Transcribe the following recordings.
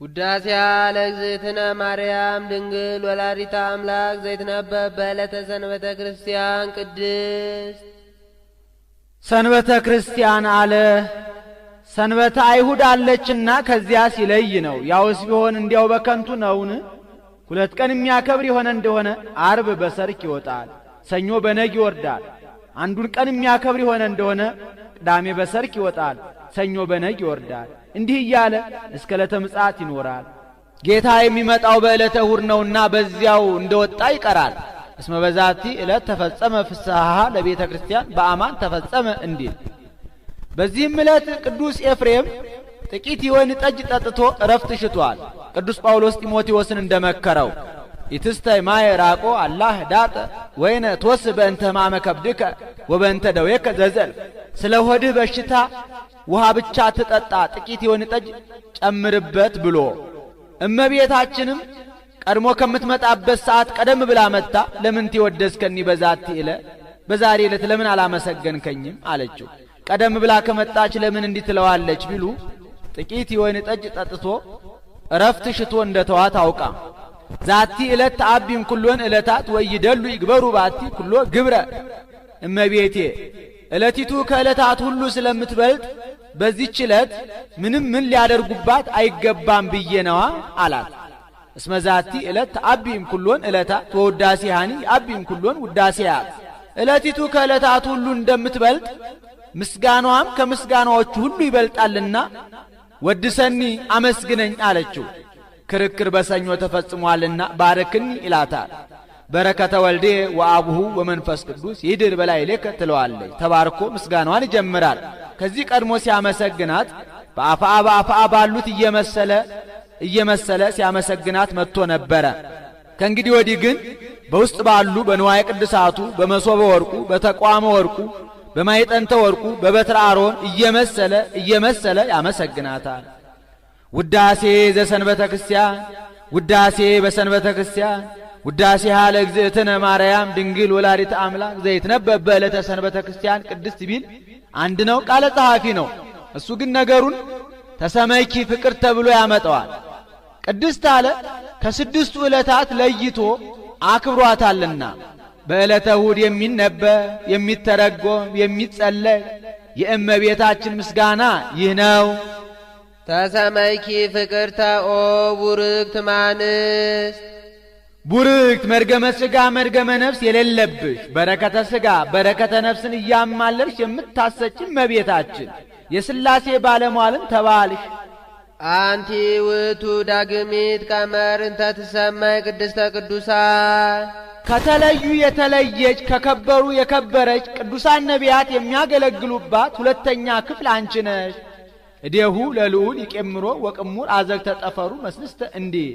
ውዳሴያ ለእግዝእትነ ማርያም ድንግል ወላዲተ አምላክ ዘይትነበብ በዕለተ ሰንበተ ክርስቲያን ቅድስት። ሰንበተ ክርስቲያን አለ ሰንበተ አይሁድ አለችና ከዚያ ሲለይ ነው። ያውስ ቢሆን እንዲያው በከንቱ ነውን? ሁለት ቀን የሚያከብር የሆነ እንደሆነ አርብ በሰርክ ይወጣል፣ ሰኞ በነግ ይወርዳል። አንዱን ቀን የሚያከብር የሆነ እንደሆነ ቅዳሜ በሰርክ ይወጣል፣ ሰኞ በነግ ይወርዳል። እንዲህ እያለ እስከ ዕለተ ምጽአት ይኖራል። ጌታ የሚመጣው በዕለተ እሑድ ነውና በዚያው እንደወጣ ይቀራል። እስመ በዛቲ ዕለት ተፈጸመ ፍስሐ ለቤተ ክርስቲያን በአማን ተፈጸመ እንዲል። በዚህም ዕለት ቅዱስ ኤፍሬም ጥቂት የወይን ጠጅ ጠጥቶ እረፍት ሽቷል። ቅዱስ ጳውሎስ ጢሞቴዎስን እንደመከረው ኢትስተይ ማየ ራቆ አላህ ዳጠ ወይነ ቶስ በእንተ ሕማመ ከብድከ ወበእንተ ደዌከ ዘዘልፍ። ስለ ሆድህ በሽታ ውሃ ብቻ ትጠጣ፣ ጥቂት የወይን ጠጅ ጨምርበት ብሎ። እመቤታችንም ቀድሞ ከምትመጣበት ሰዓት ቀደም ብላ መጣ። ለምን ትወደስከኒ በዛቲ ዕለት፣ በዛሬ ዕለት ለምን አላመሰገንከኝም አለችው። ቀደም ብላ ከመጣች ለምን እንዲህ ትለዋለች ቢሉ ጥቂት የወይን ጠጅ ጠጥቶ እረፍት ሽቶ እንደተዋት አውቃ ዛቲ ዕለት ተአቢም ኩሎን ዕለታት ወይደሉ ይግበሩ ባቲ ኩሎ ግብረ። እመቤቴ ዕለቲቱ ከዕለታት ሁሉ ስለምትበልጥ በዚህች ዕለት ምንም ምን ሊያደርጉባት አይገባም ብዬ ነዋ አላት። እስመ ዛቲ ዕለት ተአቢም ኩሎን ዕለታት ወውዳሴሃኒ አቢም ኩሎን ውዳሴያት። ዕለቲቱ ከዕለታት ሁሉ እንደምትበልጥ ምስጋናዋም ከምስጋናዎቹ ሁሉ ይበልጣልና ወድሰኒ አመስግነኝ አለችው። ክርክር በሰኞ ተፈጽሟልና ባረክኒ ይላታል። በረከተ ወልዴ ወአቡሁ ወመንፈስ ቅዱስ ይድር በላዕሌከ ትለዋለች። ተባርኮ ምስጋናዋን ይጀምራል። ከዚህ ቀድሞ ሲያመሰግናት በአፍአ ባሉት እየመሰለ ሲያመሰግናት መጥቶ ነበረ። ከእንግዲህ ወዲህ ግን በውስጥ ባሉ በንዋየ ቅድሳቱ በመሶበ ወርቁ በተቋመ ወርቁ በማይጠንተ ወርቁ በበትረ አሮን እየመሰለ ያመሰግናታል። ውዳሴ ዘሰንበተ ክርስቲያን ውዳሴ በሰንበተ ክርስቲያን ውዳሴሃ ለእግዝእትነ ማርያም ድንግል ወላዲተ አምላክ ዘይትነበብ በዕለተ ሰንበተ ክርስቲያን ቅድስት ቢል አንድ ነው፣ ቃለ ጸሐፊ ነው። እሱ ግን ነገሩን ተሰመይኪ ፍቅር ተብሎ ያመጣዋል። ቅድስት አለ ከስድስቱ ዕለታት ለይቶ አክብሯታልና በዕለተ እሑድ የሚነበብ የሚተረጎም የሚጸለይ የእመቤታችን ምስጋና ይህ ነው። ተሰመይኪ ፍቅርተ ኦ ቡርክት ማንስት ቡርክት መርገመ ሥጋ መርገመ ነፍስ የሌለብሽ በረከተ ሥጋ በረከተ ነፍስን እያማለርሽ የምታሰጭ እመቤታችን የሥላሴ ባለሟልም ተባልሽ። አንቲ ውእቱ ዳግሚት ቀመር እንተ ትሰማይ ቅድስተ ቅዱሳን ከተለዩ የተለየች ከከበሩ የከበረች ቅዱሳን ነቢያት የሚያገለግሉባት ሁለተኛ ክፍል አንቺ ነሽ። እዴሁ ለልዑል ይቄምሮ ወቅሙር አዘግተ ጠፈሩ መስልስተ እንዲህ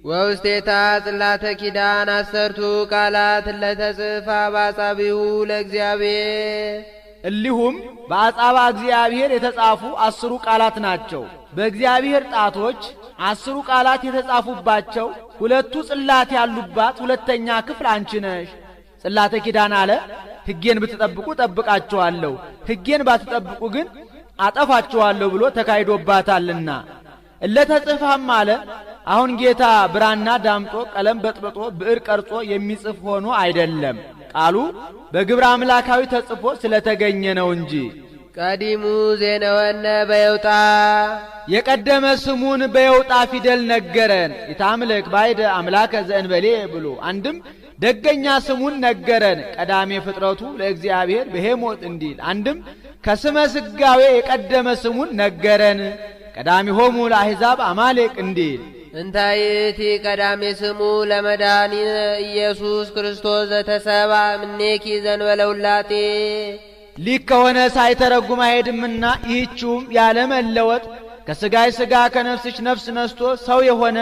ወውስቴታ ጽላተ ኪዳን አሰርቱ ቃላት ለተጽፋ በአጻቢሁ ለእግዚአብሔር። እሊሁም በአጻባ እግዚአብሔር የተጻፉ 10 ቃላት ናቸው። በእግዚአብሔር ጣቶች 10 ቃላት የተጻፉባቸው ሁለቱ ጽላት ያሉባት ሁለተኛ ክፍል አንቺ ነሽ። ጽላተ ኪዳን አለ ሕጌን ብትጠብቁ ጠብቃችኋለሁ፣ ሕጌን ባትጠብቁ ግን አጠፋችኋለሁ ብሎ ተካሂዶባታልና። እለተጽፋም አለ አሁን ጌታ ብራና ዳምጦ ቀለም በጥብጦ ብዕር ቀርጾ የሚጽፍ ሆኖ አይደለም፣ ቃሉ በግብረ አምላካዊ ተጽፎ ስለተገኘ ነው እንጂ። ቀዲሙ ዜነወነ በየውጣ የቀደመ ስሙን በየውጣ ፊደል ነገረን። ኢታምልክ ባይደ አምላከ ዘእንበሌ ብሎ አንድም ደገኛ ስሙን ነገረን። ቀዳሜ ፍጥረቱ ለእግዚአብሔር በሄሞት እንዲል አንድም ከስመ ስጋዌ የቀደመ ስሙን ነገረን። ቀዳሚሆሙ ለአሕዛብ አማሌቅ እንዲል እንታይቲ ቀዳሜ ስሙ ለመድኃኒነ ኢየሱስ ክርስቶስ ዘተሰባ እምኔኪ ዘእንበለ ውላጤ ሊክ ከሆነ ሳይተረጉም አይሄድምና ይህችውም ያለመለወጥ ከሥጋይ ሥጋ ከነፍስሽ ነፍስ ነስቶ ሰው የሆነ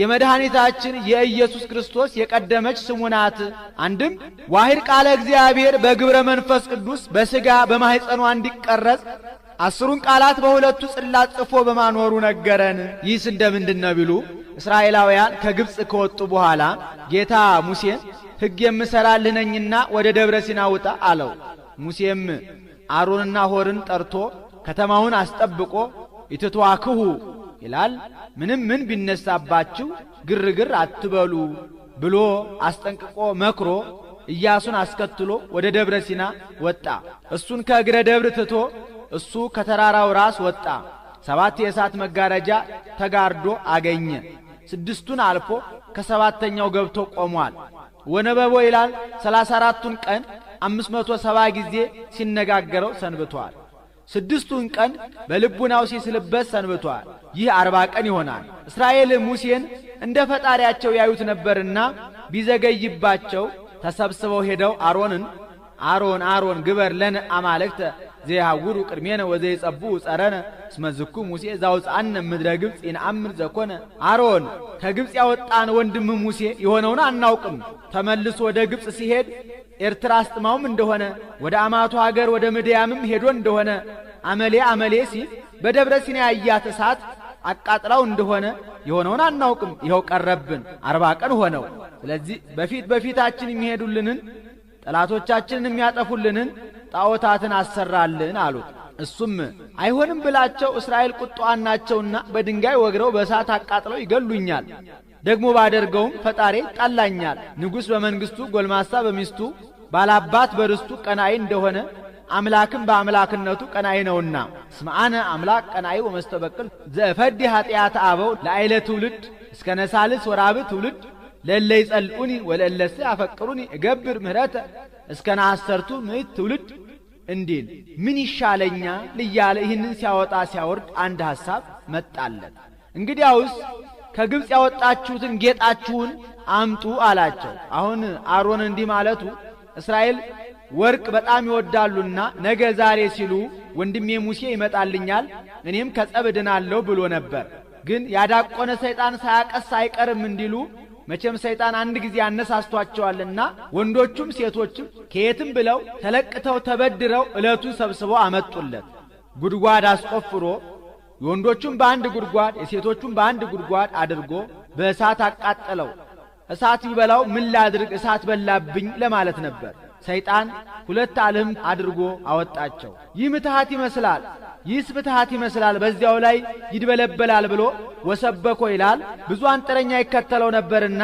የመድኃኒታችን የኢየሱስ ክርስቶስ የቀደመች ስሙ ናት። አንድም ዋሂድ ቃለ እግዚአብሔር በግብረ መንፈስ ቅዱስ በሥጋ በማኅፀኗ እንዲቀረጽ 10ሩን ቃላት በሁለቱ ጽላት ጽፎ በማኖሩ ነገረን። ይህስ እንደምንድነው ቢሉ እስራኤላውያን ከግብፅ ከወጡ በኋላ ጌታ ሙሴን ሕግ የምሰራልህ ነኝና ወደ ደብረ ሲና ውጣ አለው። ሙሴም አሮንና ሆርን ጠርቶ ከተማውን አስጠብቆ ኢትትዋክሁ ይላል። ምንም ምን ቢነሳባችሁ ግርግር አትበሉ ብሎ አስጠንቅቆ መክሮ ኢያሱን አስከትሎ ወደ ደብረ ሲና ወጣ። እሱን ከእግረ ደብር ትቶ እሱ ከተራራው ራስ ወጣ። 7 የእሳት መጋረጃ ተጋርዶ አገኘ። 6ቱን አልፎ ከ7ኛው ገብቶ ቆሟል። ወነበቦ ይላል 34ቱን ቀን 570 ጊዜ ሲነጋገረው ሰንብቷል። 6ቱን ቀን በልቡናው ሲስልበት ሰንብቷል። ይህ 40 ቀን ይሆናል። እስራኤል ሙሴን እንደ ፈጣሪያቸው ያዩት ነበርና ቢዘገይባቸው ተሰብስበው ሄደው አሮን ግበር ለነ አማልክተ ዘይሃውሩ ቅድሜነ ወዘይጸብኡ ጸረነ እስመ ዝኩ ሙሴ ዘአውጽአነ ምድረ ግብጽ ይንአምር ዘኮነ። አሮን ከግብጽ ያወጣን ወንድም ሙሴ የሆነውን አናውቅም። ተመልሶ ወደ ግብጽ ሲሄድ ኤርትራ አስጥማውም እንደሆነ ወደ አማቱ ሀገር ወደ ምድያምም ሄዶ እንደሆነ አመሌ ሲል በደብረ ሲና ያያት እሳት አቃጥላው እንደሆነ የሆነውን አናውቅም። ይኸው ቀረብን 40 ቀን ሆነው። ስለዚህ በፊታችን የሚሄዱልንን ጠላቶቻችንን የሚያጠፉልንን ጣዖታትን አሰራልን አሉት። እሱም አይሆንም ብላቸው እስራኤል ቁጣዋን ናቸውና በድንጋይ ወግረው በእሳት አቃጥለው ይገሉኛል። ደግሞ ባደርገውም ፈጣሪ ጣላኛል። ንጉሥ በመንግስቱ ጎልማሳ በሚስቱ ባላባት በርስቱ ቀናኢ እንደሆነ አምላክም በአምላክነቱ ቀናኢ ነውና ስምዓነ አምላክ ቀናኢ ወመስተበቅል ዘፈዲ ኃጢአት አበው ለአይለ ትውልድ እስከ ነሳልስ ወራብ ትውልድ ለለ ይጸልኡኒ ወለለስ ያፈቅሩኒ እገብር ምህረተ እስከ ናሰርቱ ምዕት ትውልድ እንዲል ምን ይሻለኛ ልያለ ይህንን ሲያወጣ ሲያወርድ አንድ ሐሳብ መጣለት። እንግዲያውስ ከግብጽ ያወጣችሁትን ጌጣችሁን አምጡ አላቸው። አሁን አሮን እንዲህ ማለቱ እስራኤል ወርቅ በጣም ይወዳሉና ነገ ዛሬ ሲሉ ወንድሜ ሙሴ ይመጣልኛል እኔም ከጸብ ድናለሁ ብሎ ነበር። ግን ያዳቆነ ሰይጣን ሳያቀስ አይቀርም እንዲሉ መቼም ሰይጣን አንድ ጊዜ አነሳስቷቸዋልና ወንዶቹም ሴቶችም ከየትም ብለው ተለቅተው ተበድረው ዕለቱን ሰብስበው አመጡለት። ጉድጓድ አስቆፍሮ የወንዶቹም በአንድ ጉድጓድ የሴቶቹም በአንድ ጉድጓድ አድርጎ በእሳት አቃጠለው። እሳት ቢበላው ምን ላድርግ እሳት በላብኝ ለማለት ነበር። ሰይጣን 2 ዓለም አድርጎ አወጣቸው። ይህ ምትሃት ይመስላል፣ ይህስ ምትሃት ይመስላል፣ በዚያው ላይ ይድበለበላል ብሎ ወሰበኮ ይላል። ብዙ አንጥረኛ ይከተለው ነበርና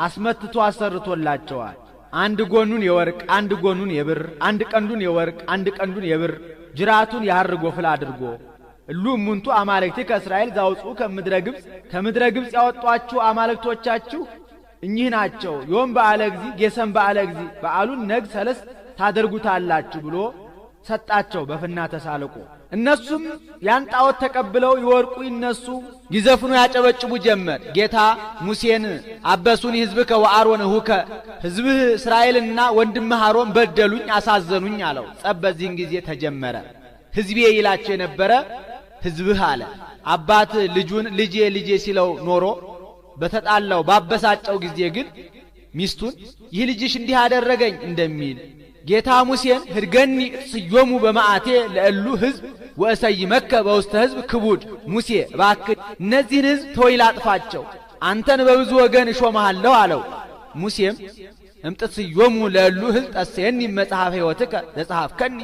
አስመትቶ አሰርቶላቸዋል። አንድ ጎኑን የወርቅ አንድ ጎኑን የብር አንድ ቀንዱን የወርቅ አንድ ቀንዱን የብር ጅራቱን የሐር ጎፍል አድርጎ እሉ እሙንቱ አማልክት ከእስራኤል ዛውፁ ከምድረ ግብጽ ያወጧችሁ አማልክቶቻችሁ እኚህ ናቸው። ዮም በዓለ እግዚእ ጌሰም በዓለ እግዚእ በዓሉን ነግ ሰለስት ታደርጉታላችሁ ብሎ ሰጣቸው በፍና ተሳልቆ። እነሱም ያን ጣዖት ተቀብለው ይወርቁ ይነሱ ይዘፍኑ ያጨበጭቡ ጀመር። ጌታ ሙሴን አበሱኒ ሕዝብከ ወአሮን እሁከ ሕዝብህ እስራኤልና ወንድምህ አሮን በደሉኝ አሳዘኑኝ አለው። ጸብ በዚህን ጊዜ ተጀመረ። ሕዝቤ ይላቸው የነበረ ሕዝብህ አለ። አባት ልጁን ልጄ ሲለው ኖሮ በተጣላው ባበሳጨው ጊዜ ግን ሚስቱን ይህ ልጅሽ እንዲህ አደረገኝ እንደሚል ጌታ ሙሴን ህድገኒ ስዮሙ በማአቴ ለእሉ ሕዝብ ወእሰይመከ በውስተ ሕዝብ ክቡድ ሙሴ እባክህ እነዚህን ሕዝብ ተወይ ላጥፋቸው አንተን በብዙ ወገን እሾምሃለሁ አለው። ሙሴም እምጥት ስዮሙ ለእሉ ሕዝብ ጠሴኒ መጽሐፈ ሕይወትከ ዘጸሐፍከኒ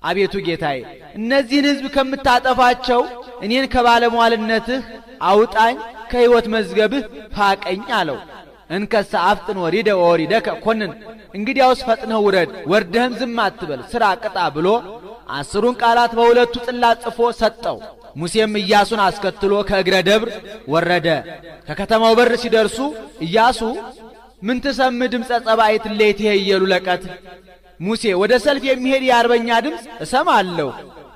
አቤቱ ጌታዬ እነዚህን ሕዝብ ከምታጠፋቸው እኔን ከባለሟልነትህ አውጣኝ ከሕይወት መዝገብህ ፋቀኝ አለው። እንከሰ አፍጥን ወሪደከ ኮንን እንግዲያውስ ፈጥነህ ውረድ ወርደህም ዝም አትበል ሥራ ቅጣ ብሎ 10ን ቃላት በሁለቱ ጽላት ጽፎ ሰጠው። ሙሴም ኢያሱን አስከትሎ ከእግረ ደብር ወረደ። ከከተማው በር ሲደርሱ ኢያሱ ምን ትሰምዕ ድምፀ ጸባኢት ለይት ይሄየሉ ለቀት ሙሴ ወደ ሰልፍ የሚሄድ የአርበኛ ድምፅ እሰማለሁ።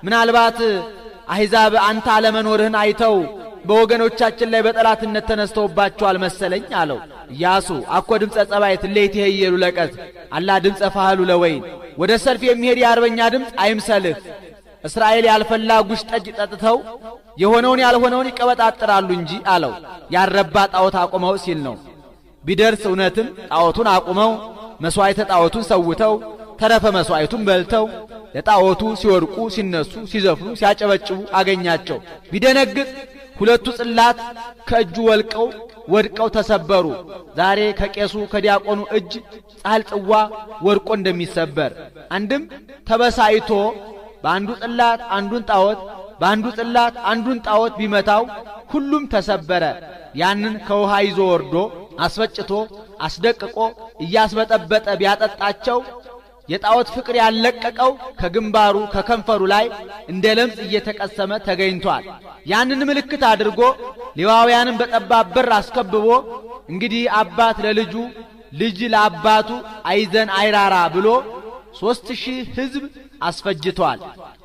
ምናልባት አሕዛብ አንተ አለመኖርህን አይተው በወገኖቻችን ላይ በጠላትነት ተነስተውባቸዋል መሰለኝ አለው። ኢያሱ አኮ ድምፀ ጸባኢት ለይት ይሄየሉ ለቀት አላ ድምፀ ፋህሉ ለወይን ወደ ሰልፍ የሚሄድ የአርበኛ ድምፅ አይምሰልህ። እስራኤል ያልፈላ ጉሽ ጠጅ ጠጥተው የሆነውን ያልሆነውን ይቀበጣጥራሉ እንጂ አለው። ያረባ ጣዖት አቁመው ሲል ነው። ቢደርስ እውነትም ጣዖቱን አቁመው መስዋዕተ ጣዖቱን ሰውተው ተረፈ መስዋዕቱን በልተው ለጣዖቱ ሲወርቁ ሲነሱ ሲዘፍኑ ሲያጨበጭቡ አገኛቸው። ቢደነግጥ 2 ጽላት ከእጁ ወድቀው ተሰበሩ። ዛሬ ከቄሱ ከዲያቆኑ እጅ ጻል ጽዋ ወርቆ እንደሚሰበር አንድም ተበሳይቶ በአንዱ ጽላት አንዱን ጣዖት በአንዱ ጽላት አንዱን ጣዖት ቢመታው ሁሉም ተሰበረ። ያንን ከውሃ ይዞ ወርዶ አስፈጭቶ አስደቅቆ እያስበጠበጠ ቢያጠጣቸው የጣዖት ፍቅር ያለቀቀው ከግንባሩ ከከንፈሩ ላይ እንደ ለምጽ እየተቀሰመ ተገኝቷል። ያንን ምልክት አድርጎ ሌዋውያንን በጠባብ በር አስከብቦ እንግዲህ አባት ለልጁ ልጅ ለአባቱ አይዘን አይራራ ብሎ 3000 ሕዝብ አስፈጅቷል።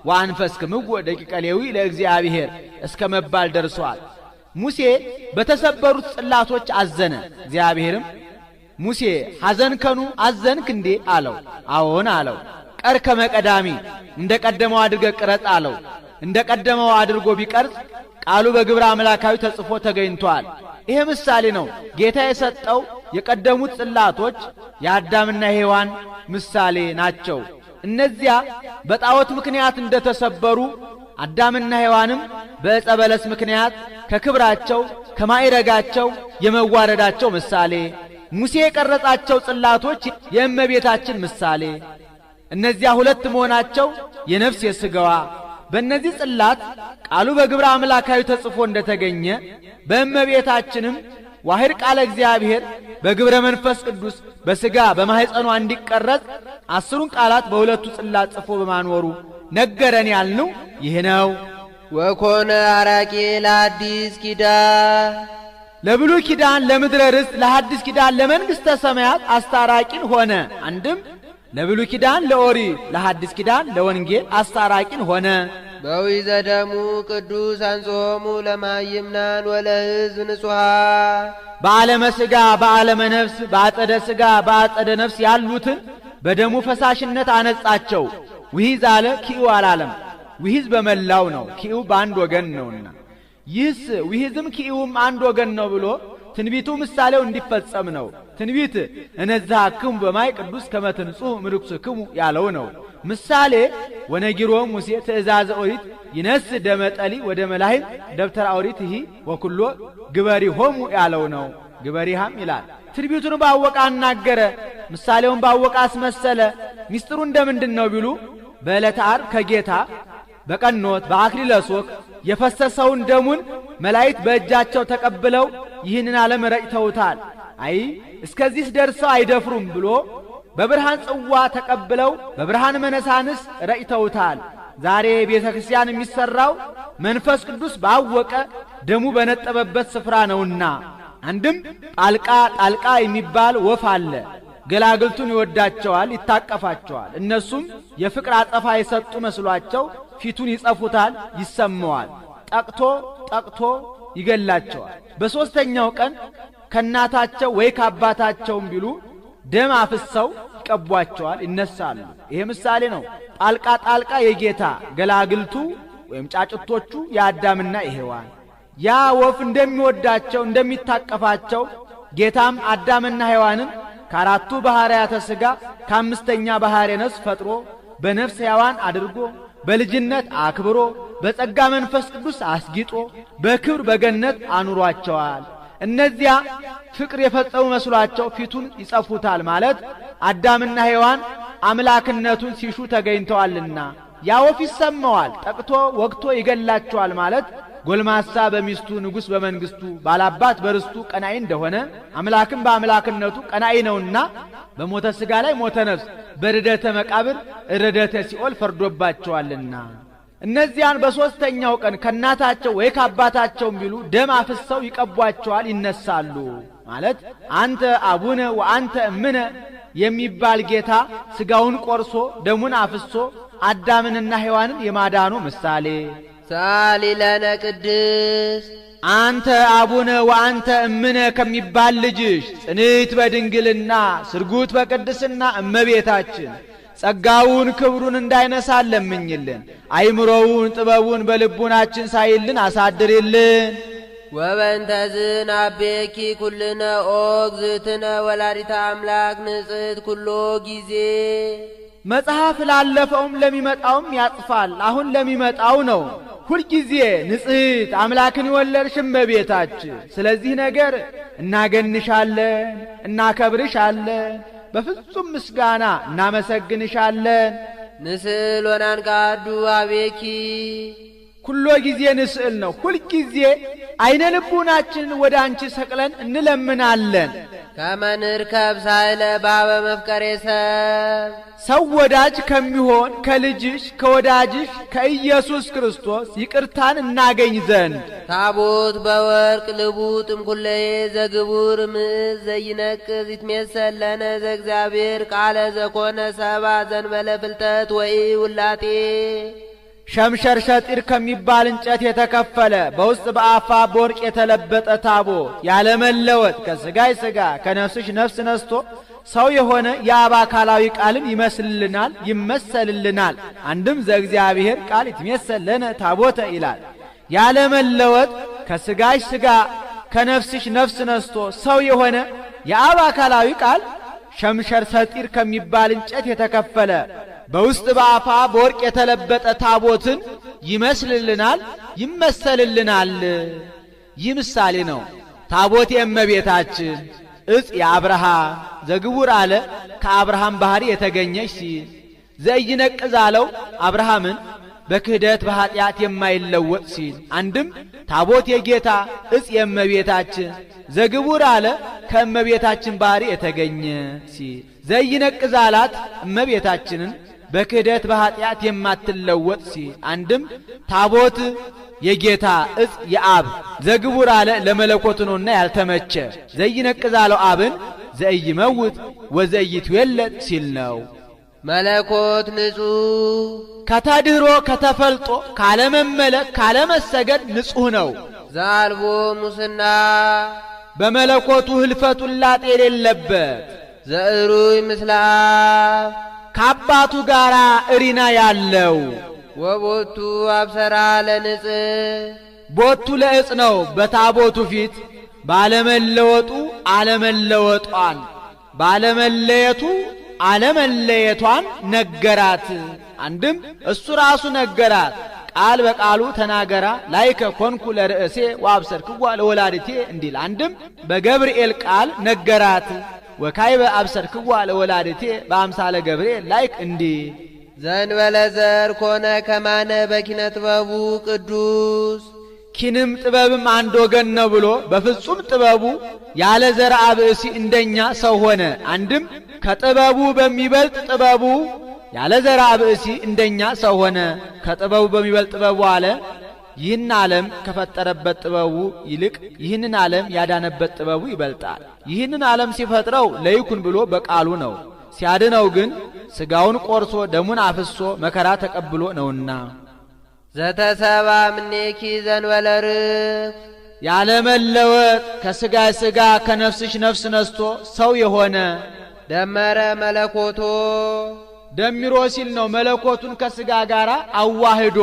ወአንፈስክምዎ ደቂቀ ሌዊ ለእግዚአብሔር እስከ መባል ደርሷል። ሙሴ በተሰበሩት ጽላቶች አዘነ። እግዚአብሔርም ሙሴ ሐዘንከኑ አዘንክ እንዴ አለው። አዎን አለው። ቀርከመ ቀዳሚ እንደ ቀደመው አድርገህ ቅረጽ አለው። እንደ ቀደመው አድርጎ ቢቀርጽ ቃሉ በግብረ አምላካዊ ተጽፎ ተገኝቷል። ይሄ ምሳሌ ነው። ጌታ የሰጠው የቀደሙት ጽላቶች የአዳምና ሔዋን ምሳሌ ናቸው። እነዚያ በጣዖት ምክንያት እንደተሰበሩ አዳምና ሔዋንም በዕፀ በለስ ምክንያት ከክብራቸው ከማዕረጋቸው የመዋረዳቸው ምሳሌ፣ ሙሴ የቀረጻቸው ጽላቶች የእመቤታችን ምሳሌ፣ እነዚያ ሁለት መሆናቸው የነፍስ የሥጋዋ። በእነዚህ ጽላት ቃሉ በግብረ አምላካዊ ተጽፎ እንደተገኘ በእመቤታችንም ዋሕድ ቃለ እግዚአብሔር በግብረ መንፈስ ቅዱስ በሥጋ በማኅፀኗ እንዲቀረጽ 10ን ቃላት በሁለቱ ጽላት ጽፎ በማኖሩ ነገረን ያልነው ይህ ነው። ወኮነ አራቂ ለአዲስ ኪዳን ለብሉይ ኪዳን ለምድረ ርስት ለሐዲስ ኪዳን ለመንግሥተ ሰማያት አስታራቂን ሆነ። አንድም ለብሉይ ኪዳን ለኦሪት ለሐዲስ ኪዳን ለወንጌል አስታራቂን ሆነ። በዊዘ ደሙ ቅዱስ አንጾሙ ለማይምናን ወለሕዝብ ንጹሐ በዓለመ ሥጋ በዓለመ ነፍስ በአጸደ ሥጋ በአጸደ ነፍስ ያሉትን በደሙ ፈሳሽነት አነጻቸው። ውሂዝ አለ ኪኡ አላለም። ውሂዝ በመላው ነው፣ ኪኡ በአንድ ወገን ነውና ይህስ ውሂዝም ኪኡም አንድ ወገን ነው ብሎ ትንቢቱ ምሳሌው እንዲፈጸም ነው። ትንቢት እነዝሐክሙ በማይ ቅዱስ ከመ ትንጹሕ ምርኩስክሙ ያለው ነው። ምሳሌ ወነጊሮም ሙሴ ትእዛዘ ኦሪት ይነስ ደመጠሊ ወደ መላህም ደብተራ ኦሪት ይህ ወኩሎ ግበሪሆሙ ያለው ነው። ግበሪሃም ይላል። ትንቢቱን ባወቀ አናገረ፣ ምሳሌውን ባወቀ አስመሰለ። ሚስጥሩ እንደምንድን ነው ቢሉ በዕለተ ዓርብ ከጌታ በቀኖት በአክሊለ ሦክ የፈሰሰውን ደሙን መላእክት በእጃቸው ተቀብለው ይህንን ዓለም ረጭተውታል። አይ እስከዚህ ደርሰው አይደፍሩም ብሎ በብርሃን ጽዋ ተቀብለው በብርሃን መነሳንስ ረጭተውታል። ዛሬ ቤተ ክርስቲያን የሚሰራው መንፈስ ቅዱስ ባወቀ ደሙ በነጠበበት ስፍራ ነውና። አንድም ጣልቃ የሚባል ወፍ አለ። ገላግልቱን ይወዳቸዋል፣ ይታቀፋቸዋል። እነሱም የፍቅር አጸፋ የሰጡ መስሏቸው ፊቱን ይጸፉታል፣ ይሰማዋል። ጠቅቶ ይገላቸዋል። በሦስተኛው ቀን ከእናታቸው ወይ ከአባታቸውም ቢሉ ደም አፍሰው ይቀቧቸዋል፣ ይነሳሉ። ይሄ ምሳሌ ነው። ጣልቃ የጌታ ገላግልቱ ወይም ጫጭቶቹ የአዳምና የሔዋን ያ ወፍ እንደሚወዳቸው እንደሚታቀፋቸው ጌታም አዳምና ሔዋንን ከአራቱ ባህርያተ ሥጋ ከአምስተኛ ባህርየ ነፍስ ፈጥሮ በነፍስ ሕያዋን አድርጎ በልጅነት አክብሮ በጸጋ መንፈስ ቅዱስ አስጊጦ በክብር በገነት አኑሯቸዋል። እነዚያ ፍቅር የፈጸሙ መስሏቸው ፊቱን ይጸፉታል ማለት አዳምና ሔዋን አምላክነቱን ሲሹ ተገኝተዋልና። ያ ወፍ ይሰማዋል፣ ጠቅቶ ወግቶ ይገላቸዋል ማለት ጎልማሳ በሚስቱ ንጉሥ በመንግስቱ ባላባት በርስቱ ቀናኢ እንደሆነ አምላክም በአምላክነቱ ቀናኢ ነውና በሞተ ሥጋ ላይ ሞተ ነፍስ በርደተ መቃብር ርደተ ሲኦል ፈርዶባቸዋልና። እነዚያን በሦስተኛው ቀን ከእናታቸው ወይ ከአባታቸውም ቢሉ ደም አፍሰው ይቀቧቸዋል፣ ይነሳሉ ማለት አንተ አቡነ ወአንተ እምነ የሚባል ጌታ ሥጋውን ቆርሶ ደሙን አፍሶ አዳምንና ሔዋንን የማዳኑ ምሳሌ። ሳሊ ለነ ቅድስት አንተ አቡነ ወአንተ እምነ ከሚባል ልጅሽ ጽንዕት በድንግልና ስርጉት በቅድስና እመቤታችን ጸጋውን ክብሩን እንዳይነሳ ለምኝልን። አይምሮውን ጥበቡን በልቡናችን ሳይልን አሳድርልን። ወበንተዝን አቤኪ ኩልነ ኦግዝእትነ ወላዲተ አምላክ ንጽሕት ኩሎ ጊዜ። መጽሐፍ ላለፈውም ለሚመጣውም ያጽፋል። አሁን ለሚመጣው ነው። ሁልጊዜ ንጽሕት አምላክን የወለድሽ እመቤታችን፣ ስለዚህ ነገር እናገንሻለን፣ እናከብርሻለን፣ በፍጹም ምስጋና እናመሰግንሻለን። ንስል ወናንቃዱ አቤኪ ኩሎ ጊዜ ንስእል ነው። ሁል ጊዜ አይነ ልቡናችንን ወደ አንቺ ሰቅለን እንለምናለን። ከመንርከብ ሳይለ ባበ መፍቀሬ ሰው ወዳጅ ከሚሆን ከልጅሽ ከወዳጅሽ ከኢየሱስ ክርስቶስ ይቅርታን እናገኝ ዘንድ ታቦት በወርቅ ልቡጥ እምኩለዬ ዘግቡር ምዕዝ ዘይነቅዝ ይትሜሰል ለነ ዘእግዚአብሔር ቃለ ዘኮነ ሰባ ዘንበለ ፍልጠት ወይ ውላጤ ሸምሸር ሸጢር ከሚባል እንጨት የተከፈለ በውስጥ በአፋ በወርቅ የተለበጠ ታቦት ያለመለወጥ ከሥጋይ ሥጋ ከነፍስሽ ነፍስ ነስቶ ሰው የሆነ የአብ አካላዊ ቃልን ይመስልልናል ይመሰልልናል። አንድም ዘእግዚአብሔር ቃል ይትሜሰል ለነ ታቦተ ይላል። ያለመለወጥ ከሥጋሽ ሥጋ ከነፍስሽ ነፍስ ነስቶ ሰው የሆነ የአብ አካላዊ ቃል ሸምሸር ሰጢር ከሚባል እንጨት የተከፈለ በውስጥ በአፋ በወርቅ የተለበጠ ታቦትን ይመስልልናል ይመሰልልናል። ይህ ምሳሌ ነው። ታቦት የእመቤታችን እጽ የአብርሃም ዘግቡር አለ ከአብርሃም ባህሪ የተገኘች ሲል ዘይነቅዝ አለው አብርሃምን በክህደት በኃጢአት የማይለወጥ ሲል አንድም ታቦት የጌታ እጽ የእመቤታችን ዘግቡር አለ ከእመቤታችን ባህሪ የተገኘ ሲል ዘይነቅዝ አላት እመቤታችንን በክህደት በኃጢአት የማትለወጥ ሲል አንድም ታቦት የጌታ እጽ የአብ ዘግቡር አለ ለመለኮት ነውና ያልተመቸ ዘይነቅዝ አለው አብን ዘይመውት ወዘይትወለድ ሲል ነው። መለኮት ንጹሕ ከተድህሮ ከተፈልጦ ካለመመለክ ካለመሰገድ ንጹሕ ነው። ዛልቦ ሙስና በመለኮቱ ህልፈት ውላጤ የሌለበት ዘእሩይ ምስለ አብ ከአባቱ ጋር እሪና ያለው ወቦቱ አብሰራ ለንጽሕ ቦቱ ለዕጽ ነው። በታቦቱ ፊት ባለመለወጡ አለመለወጧን ባለመለየቱ አለመለየቷን ነገራት። አንድም እሱ ራሱ ነገራት። ቃል በቃሉ ተናገራ ላይከ ኮንኩ ለርእሴ ወአብሰርክዋ ለወላዲቴ እንዲል አንድም በገብርኤል ቃል ነገራት። ወካይበ አብሰርክዋ ለወላዲቴ በአምሳለ ገብርኤል ላይክ እንዲህ ዘንበለ ዘር ኮነ ከማነ በኪነ ጥበቡ ቅዱስ ኪንም ጥበብም አንድ ወገን ነው ብሎ በፍጹም ጥበቡ ያለ ዘርአ ብእሲ እንደኛ ሰው ሆነ። አንድም ከጥበቡ በሚበልጥ ጥበቡ ያለ ዘርአ ብእሲ እንደኛ ሰው ሆነ። ከጥበቡ በሚበልጥ ጥበቡ አለ ይህን ዓለም ከፈጠረበት ጥበቡ ይልቅ ይህንን ዓለም ያዳነበት ጥበቡ ይበልጣል። ይህንን ዓለም ሲፈጥረው ለይኩን ብሎ በቃሉ ነው። ሲያድነው ግን ሥጋውን ቆርሶ ደሙን አፍሶ መከራ ተቀብሎ ነውና ዘተሰባ ምኔኪ ዘንበለ ርፍ ያለመለወጥ ከሥጋ ሥጋ ከነፍስሽ ነፍስ ነስቶ ሰው የሆነ ደመረ መለኮቶ ደሚሮ ሲል ነው። መለኮቱን ከሥጋ ጋር አዋህዶ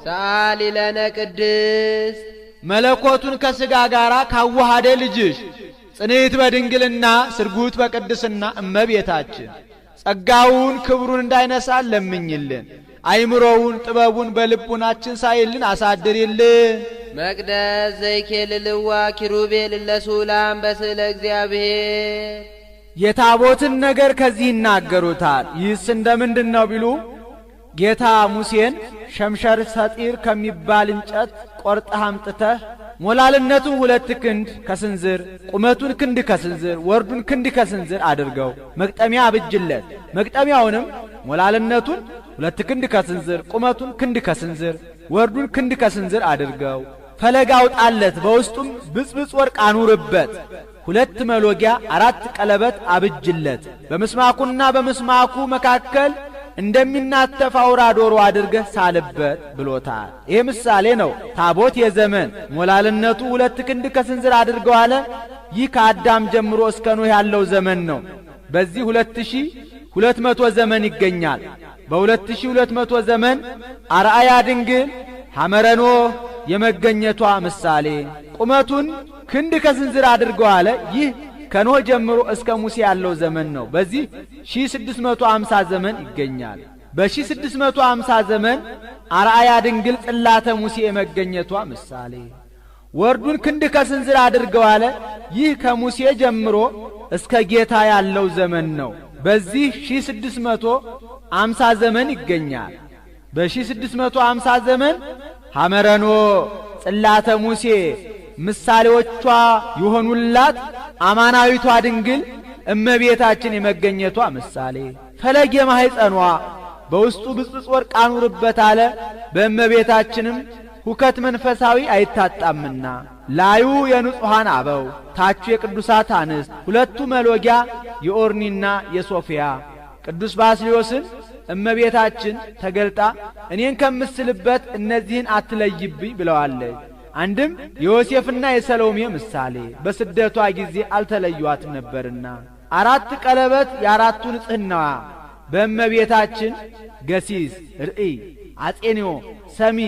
ሰአሊ ለነ ቅድስት መለኮቱን ከሥጋ ጋር ካዋሃደ ልጅሽ ጽንዕት በድንግልና ስርጉት በቅድስና እመቤታችን ጸጋውን ክብሩን እንዳይነሳ ለምኝልን። አይምሮውን ጥበቡን በልቡናችን ሳይልን አሳድሪልን። መቅደስ ዘይኬልልዋ ኪሩቤል ለሱላም በስለ እግዚአብሔር የታቦትን ነገር ከዚህ ይናገሩታል። ይህስ እንደምንድን ነው ቢሉ ጌታ ሙሴን ሸምሸር ሰጢር ከሚባል እንጨት ቆርጠህ አምጥተህ ሞላልነቱን 2 ክንድ ከስንዝር ቁመቱን ክንድ ከስንዝር ወርዱን ክንድ ከስንዝር አድርገው መቅጠሚያ አብጅለት። መቅጠሚያውንም ሞላልነቱን 2 ክንድ ከስንዝር ቁመቱን ክንድ ከስንዝር ወርዱን ክንድ ከስንዝር አድርገው ፈለጋ አውጣለት። በውስጡም ብጽብጽ ወርቅ አኑርበት። 2 መሎጊያ 4 ቀለበት አብጅለት። በምስማኩና በምስማኩ መካከል እንደሚናተፍ አውራ ዶሮ አድርገህ ሳልበት ብሎታል። ይሄ ምሳሌ ነው። ታቦት የዘመን ሞላልነቱ 2 ክንድ ከስንዝር አድርገው አለ። ይህ ከአዳም ጀምሮ እስከ ኖህ ያለው ዘመን ነው። በዚህ 2200 ዘመን ይገኛል። በ2200 ዘመን አርአያ ድንግል ሐመረ ኖህ የመገኘቷ ምሳሌ ቁመቱን ክንድ ከስንዝር አድርገው አለ። ይህ ከኖህ ጀምሮ እስከ ሙሴ ያለው ዘመን ነው። በዚህ 1650 ዘመን ይገኛል። በ1650 ዘመን አርአያ ድንግል ጽላተ ሙሴ የመገኘቷ ምሳሌ ወርዱን ክንድ ከስንዝር አድርገው አለ። ይህ ከሙሴ ጀምሮ እስከ ጌታ ያለው ዘመን ነው። በዚህ 1650 ዘመን ይገኛል። በ1650 ዘመን ሐመረኖ ጽላተ ሙሴ ምሳሌዎቿ የሆኑላት አማናዊቷ ድንግል እመቤታችን የመገኘቷ ምሳሌ ፈለግ የማኅፀኗ በውስጡ ብፅብፅ ወርቅ አኑርበት አለ። በእመቤታችንም ሁከት መንፈሳዊ አይታጣምና ላዩ የንጹሐን አበው ታቹ የቅዱሳት አንስት ሁለቱ መሎጊያ የኦርኒና የሶፊያ ቅዱስ ባስልዮስን እመቤታችን ተገልጣ እኔን ከምስልበት እነዚህን አትለይብኝ ብለዋለች። አንድም የዮሴፍና የሰሎሜ ምሳሌ በስደቷ ጊዜ አልተለዩአትም ነበርና አራት ቀለበት የአራቱ ንጽሕናዋ በእመቤታችን ገሲስ ርእይ አጼንዮ ሰሚ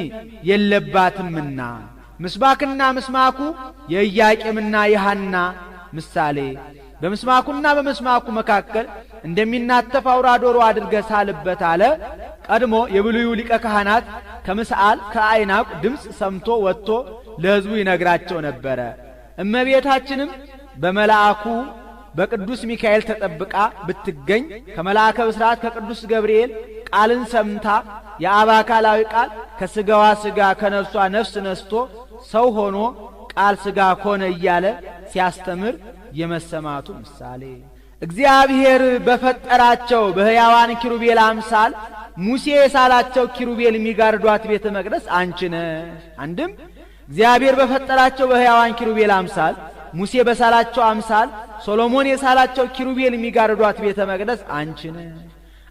የለባትምና ምስባክና ምስማኩ የኢያቄምና የሐና ምሳሌ በምስማኩና በመስማኩ መካከል እንደሚናተፍ አውራ ዶሮ አድርገህ ሳልበት አለ። ቀድሞ የብሉዩ ሊቀ ካህናት ከምስአል ከአይናቁ ድምፅ ሰምቶ ወጥቶ ለሕዝቡ ይነግራቸው ነበረ። እመቤታችንም በመልአኩ በቅዱስ ሚካኤል ተጠብቃ ብትገኝ ከመልአከ ብስራት ከቅዱስ ገብርኤል ቃልን ሰምታ የአብ አካላዊ ቃል ከሥጋዋ ሥጋ ከነፍሷ ነፍስ ነስቶ ሰው ሆኖ ቃል ሥጋ ሆነ እያለ ሲያስተምር የመሰማቱ ምሳሌ እግዚአብሔር በፈጠራቸው በሕያዋን ኪሩቤል አምሳል ሙሴ የሳላቸው ኪሩቤል የሚጋርዷት ቤተ መቅደስ አንቺ ነሽ። አንድም እግዚአብሔር በፈጠራቸው በሕያዋን ኪሩቤል አምሳል ሙሴ በሳላቸው አምሳል ሶሎሞን የሳላቸው ኪሩቤል የሚጋርዷት ቤተ መቅደስ አንቺ ነሽ።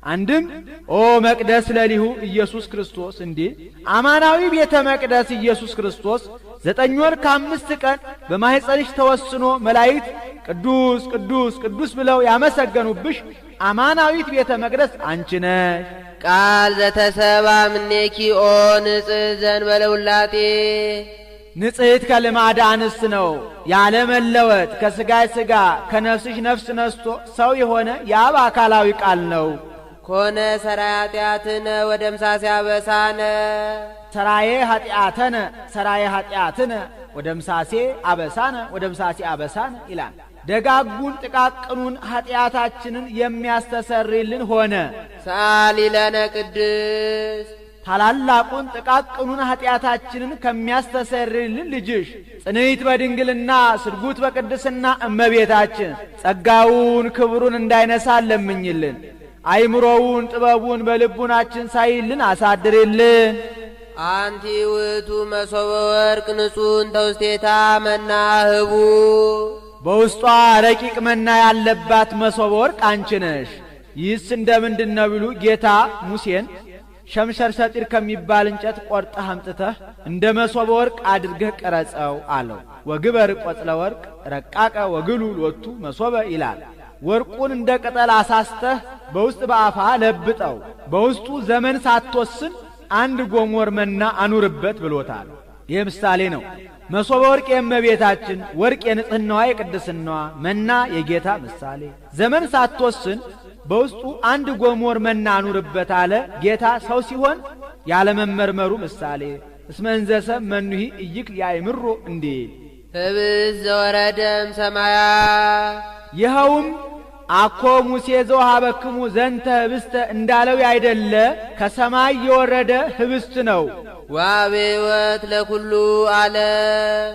አንድም ኦ መቅደስ ለሊሁ ኢየሱስ ክርስቶስ እንዴ አማናዊ ቤተ መቅደስ ኢየሱስ ክርስቶስ 9 ወር ከ5 ቀን በማኅፀንሽ ተወስኖ መላእክት ቅዱስ ቅዱስ ቅዱስ ብለው ያመሰገኑብሽ አማናዊት ቤተ መቅደስ አንቺ ነሽ። ቃል ዘተሰባ ምኔኪ ኦ ንጽሕት ዘእንበለ ውላጤ ንጽሕት ከልማድ አንስት ነው ያለ መለወጥ ከሥጋይ ሥጋ ከነፍስሽ ነፍስ ነስቶ ሰው የሆነ የአብ አካላዊ ቃል ነው። ኮነ ሰራየ ኃጢአትነ ወደምሳሴ አበሳነ ሰራየ ኃጢአተነ ሰራየ ኃጢአትነ ወደምሳሴ አበሳነ ወደምሳሴ አበሳነ ይላል። ደጋጉን ጥቃቅኑን ኃጢአታችንን የሚያስተሰርይልን ሆነ። ሰአሊ ለነ ቅድስ ታላላቁን ጥቃቅኑን ኃጢአታችንን ከሚያስተሰርይልን ልጅሽ ጽንዕት በድንግልና ስርጉት በቅድስና እመቤታችን ጸጋውን ክብሩን እንዳይነሳ ለምኝልን። አይምሮውን ጥበቡን በልቡናችን ሳይልን አሳድርልን። አንቲ ውእቱ መሶበ ወርቅ ንጹሕን ተውስቴታ መና ህቡ በውስጧ ረቂቅ መና ያለባት መሶበ ወርቅ አንቺ ነሽ። ይህስ እንደምንድነው ቢሉ ጌታ ሙሴን ሸምሸር ሰጢር ከሚባል እንጨት ቆርጠህ አምጥተህ እንደ መሶበ ወርቅ አድርገህ ቀረጸው አለው። ወግበር ቆጽለ ወርቅ ረቃቀ ወግሉ ሎቱ መሶበ ይላል። ወርቁን እንደ ቅጠል አሳስተህ በውስጥ በአፋ ለብጠው በውስጡ ዘመን ሳትወስን 1 ጎሞር መና አኑርበት ብሎታል። ይህ ምሳሌ ነው። መሶበ ወርቅ የእመቤታችን ወርቅ የንጽሕናዋ የቅድስናዋ መና የጌታ ምሳሌ ዘመን ሳትወስን በውስጡ 1 ጎሞር መና አኑርበት አለ። ጌታ ሰው ሲሆን ያለመመርመሩ ምሳሌ እስመ እንዘ ሰብእ መኑሂ ኢይክል ያእምሮ እንዲል ህብስት ዘወረደም ሰማያ ይኸውም አኮ ሙሴ ዘወሀበክሙ ዘንተ ህብስተ እንዳለው አይደለ ከሰማይ የወረደ ህብስት ነው። ወሀበ ሕይወት ለኩሉ ዓለም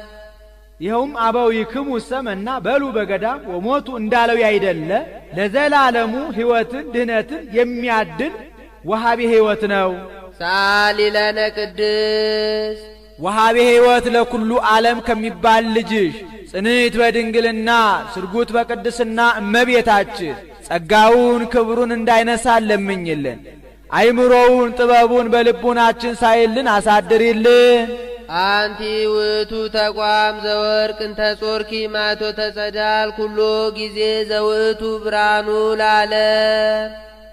ይኸውም አበዊክሙ ሰመና በሉ በገዳም ወሞቱ እንዳለው አይደለ ለዘላለሙ ሕይወትን ድህነትን የሚያድል ወሀበ ሕይወት ነው። ሰአሊ ለነ ቅድስ ወሀበ ሕይወት ለኩሉ ዓለም ከሚባል ልጅሽ ጽንዕት በድንግልና ስርጉት በቅድስና እመቤታችን ጸጋውን ክብሩን እንዳይነሳ ለምኝልን። አይምሮውን ጥበቡን በልቡናችን ሳይልን አሳድሪልን። አንቲ ውእቱ ተቋም ዘወርቅ እንተ ጾርኪ ማቶ ተጸዳል ኩሎ ጊዜ ዘውእቱ ብርሃኑ ለዓለም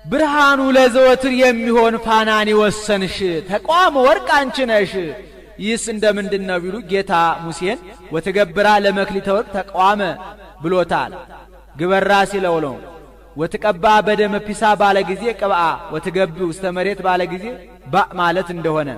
ብርሃኑ ለዘወትር የሚሆን ፋናን ወሰንሽ ተቋም ወርቅ አንቺ ነሽ። ይህስ እንደምንድነው ቢሉ ጌታ ሙሴን ወትገብራ ለመክሊተ ወርቅ ተቋመ ብሎታል። ግበራ ሲለው ነው። ወትቀባ በደመ ፒሳ ባለ ጊዜ ቅብአ ወትገብ ውስተ መሬት ባለ ጊዜ ባእ ማለት እንደሆነ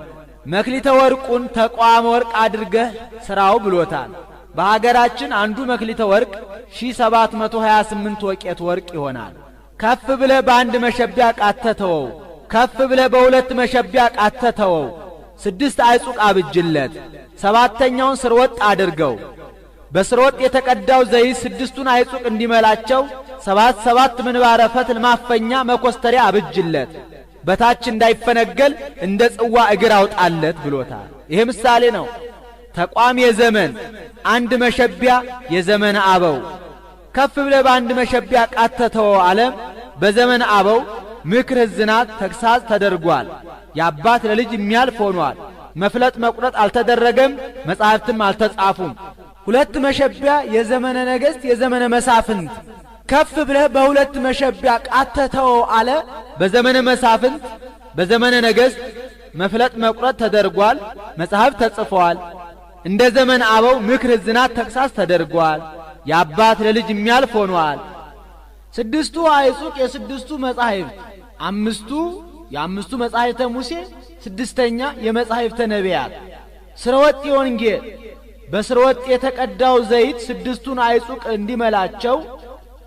መክሊተ ወርቁን ተቋም ወርቅ አድርገህ ስራው ብሎታል። በሀገራችን አንዱ መክሊተ ወርቅ 1728 ወቄት ወርቅ ይሆናል። ከፍ ብለ በአንድ መሸቢያ ቃተተወው፣ ከፍ ብለ በሁለት መሸቢያ ቃተተወው። 6 አይጹቅ አብጅለት። 7ኛውን ስርወጥ አድርገው። በስርወጥ የተቀዳው ዘይት 6ቱን አይጹቅ እንዲመላቸው 7 ምንባረ ፈትል ማፈኛ መኮስተሪያ አብጅለት። በታች እንዳይፈነገል እንደ ጽዋ እግር አውጣለት ብሎታል። ይሄ ምሳሌ ነው። ተቋም የዘመን አንድ መሸቢያ የዘመን አበው ከፍ ብለ በአንድ መሸቢያ ቃተተው ዓለም በዘመን አበው ምክር ሕዝናት ተግሳጽ ተደርጓል። የአባት ለልጅ የሚያልፍ ሆኗል። መፍለጥ መቁረጥ አልተደረገም፣ መጻሕፍትም አልተጻፉም። 2 መሸቢያ የዘመነ ነገሥት የዘመነ መሳፍንት ከፍ ብለ በ2 መሸቢያ ቃተተው አለ። በዘመነ መሳፍንት በዘመነ ነገሥት መፍለጥ መቁረጥ ተደርጓል፣ መጻሕፍት ተጽፈዋል። እንደ ዘመን አበው ምክር ሕዝናት ተግሳጽ ተደርጓል። የአባት ለልጅ የሚያልፍ ሆኗል። 6ቱ አይጹቅ የ6ቱ መጻሕፍት 5ቱ የ5ቱ መጻሕፍተ ሙሴ 6ኛ የመጻሕፍተ ነቢያት ስርወጥ የወንጌል በስርወጥ የተቀዳው ዘይት 6ቱን አይጹቅ እንዲመላቸው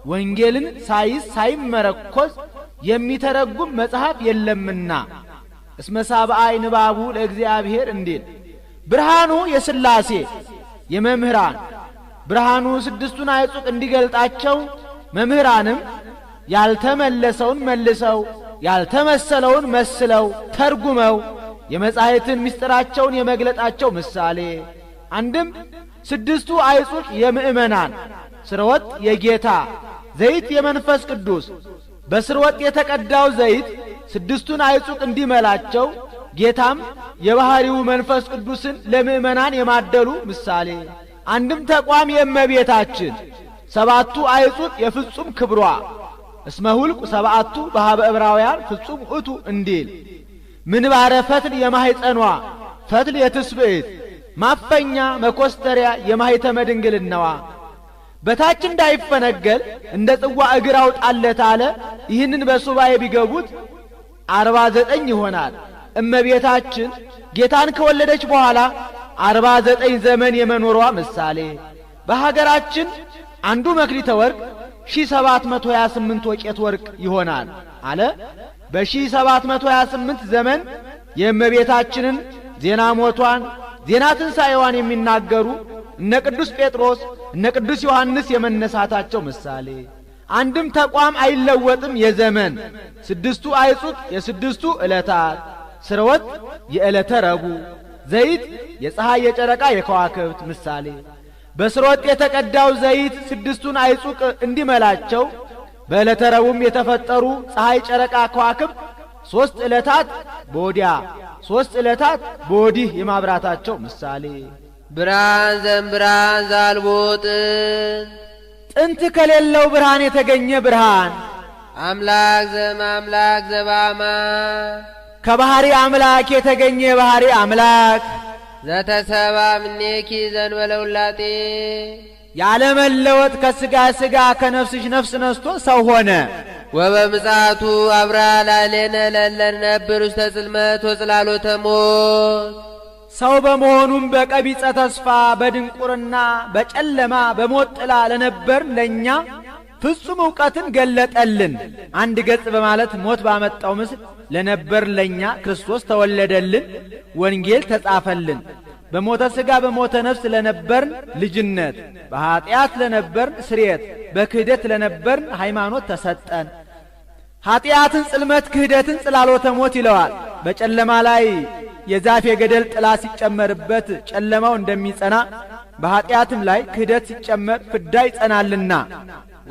ወንጌልን ሳይመረኮዝ የሚተረጉም መጽሐፍ የለምና እስመ ሳብአይ ንባቡ ለእግዚአብሔር እንዲል ብርሃኑ የሥላሴ የመምህራን ብርሃኑ 6ቱን አይጹቅ እንዲገልጣቸው መምህራንም ያልተመለሰውን መልሰው ያልተመሰለውን መስለው ተርጉመው የመጻሕፍትን ምስጢራቸውን የመግለጣቸው ምሳሌ። አንድም 6ቱ አይጹቅ የምእመናን ስርወጥ የጌታ ዘይት የመንፈስ ቅዱስ በስርወጥ የተቀዳው ዘይት 6ቱን አይጹቅ እንዲመላቸው ጌታም የባህሪው መንፈስ ቅዱስን ለምእመናን የማደሉ ምሳሌ። አንድም ተቋም የእመቤታችን 7ቱ አይጹቅ የፍጹም ክብሯ እስመ ሁልቁ 7ቱ በኀበ ዕብራውያን ፍጹም ውእቱ እንዲል ምንባረ ፈትል የማኅፀኗ ፈትል የትስብእት ማፈኛ መኮስተሪያ የማኅተመ ድንግልናዋ በታች እንዳይፈነገል እንደ ጽዋ እግር አውጣለት አለ። ይህንን በሱባኤ ቢገቡት 49 ይሆናል። እመቤታችን ጌታን ከወለደች በኋላ 49 ዘመን የመኖሯ ምሳሌ። በሀገራችን አንዱ መክሊተ ወርቅ 1728 ወቄት ወርቅ ይሆናል አለ። በ1728 ዘመን የእመቤታችንን ዜና ሞቷን ዜና ትንሣኤዋን የሚናገሩ እነ ቅዱስ ጴጥሮስ እነ ቅዱስ ዮሐንስ የመነሳታቸው ምሳሌ። አንድም ተቋም አይለወጥም የዘመን 6ቱ አይጹቅ የ6ቱ ዕለታት ስርወጥ የዕለተ ረቡዕ ዘይት የፀሐይ የጨረቃ የከዋክብት ምሳሌ። በስርወጥ የተቀዳው ዘይት 6ቱን አይጹቅ እንዲመላቸው በዕለተ ረቡዕም የተፈጠሩ ፀሐይ ጨረቃ ከዋክብት 3 ዕለታት በወዲያ 3 ዕለታት በወዲህ የማብራታቸው ምሳሌ። ብርሃን ዘእምብርሃን ዘአልቦ ጥንት ከሌለው ብርሃን የተገኘ ብርሃን አምላክ ዘእምአምላክ ዘበአማን ከባህሪ አምላክ የተገኘ ባህሪ አምላክ ዘተሰባ እምኔኪ ዘእንበለ ውላጤ ያለመለወጥ ከሥጋ ሥጋ ከነፍስሽ ነፍስ ነስቶ ሰው ሆነ። ወበምጽአቱ አብራ ላዕሌነ ለእለ ንነብር ውስተ ጽልመት ወጽላሎተ ሞት ሰው በመሆኑም በቀቢጸ ተስፋ በድንቁርና በጨለማ በሞት ጥላ ለነበር ለኛ ፍጹም ዕውቀትን ገለጠልን። አንድ ገጽ በማለት ሞት ባመጣው ምስል ለነበር ለኛ ክርስቶስ ተወለደልን፣ ወንጌል ተጻፈልን። በሞተ ሥጋ በሞተ ነፍስ ለነበርን ልጅነት፣ በኀጢአት ለነበርን ስርየት፣ በክህደት ለነበርን ሃይማኖት ተሰጠን። ኀጢአትን ጽልመት ክህደትን ጽላሎተ ሞት ይለዋል። በጨለማ ላይ የዛፍ የገደል ጥላ ሲጨመርበት ጨለማው እንደሚጸና በኀጢአትም ላይ ክህደት ሲጨመር ፍዳ ይጸናልና።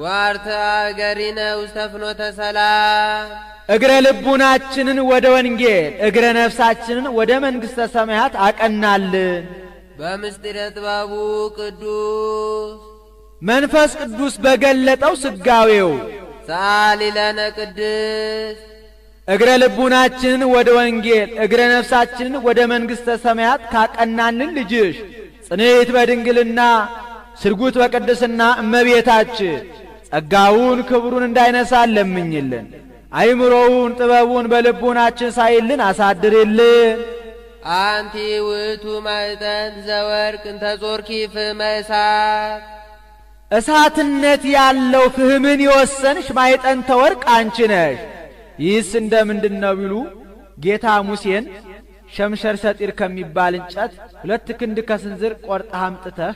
ዋርተ አገሪነ ውስተ ፍኖተ ሰላም እግረ ልቡናችንን ወደ ወንጌል እግረ ነፍሳችንን ወደ መንግሥተ ሰማያት አቀናልን። በምስጢረ ጥበቡ ቅዱስ መንፈስ ቅዱስ በገለጠው ስጋዌው ሰአሊ ለነ ቅድስት እግረ ልቡናችንን ወደ ወንጌል እግረ ነፍሳችንን ወደ መንግሥተ ሰማያት ካቀናልን ልጅሽ ጽንዕት በድንግልና ስርጉት በቅድስና እመቤታችን ጸጋውን ክብሩን እንዳይነሳን ለምኝልን። አይምሮውን ጥበቡን በልቡናችን ሳይልን አሳድርልን። አንቲ ውእቱ ማዕጠንት ዘወርቅ እንተ ጾርኪ ፍህመ እሳት እሳትነት ያለው ፍህምን የወሰንሽ ማዕጠንተ ወርቅ አንቺ ነሽ። ይህስ እንደምንድን ነው ቢሉ ጌታ ሙሴን ሸምሸር ሰጢር ከሚባል እንጨት 2 ክንድ ከስንዝር ቆርጠህ አምጥተህ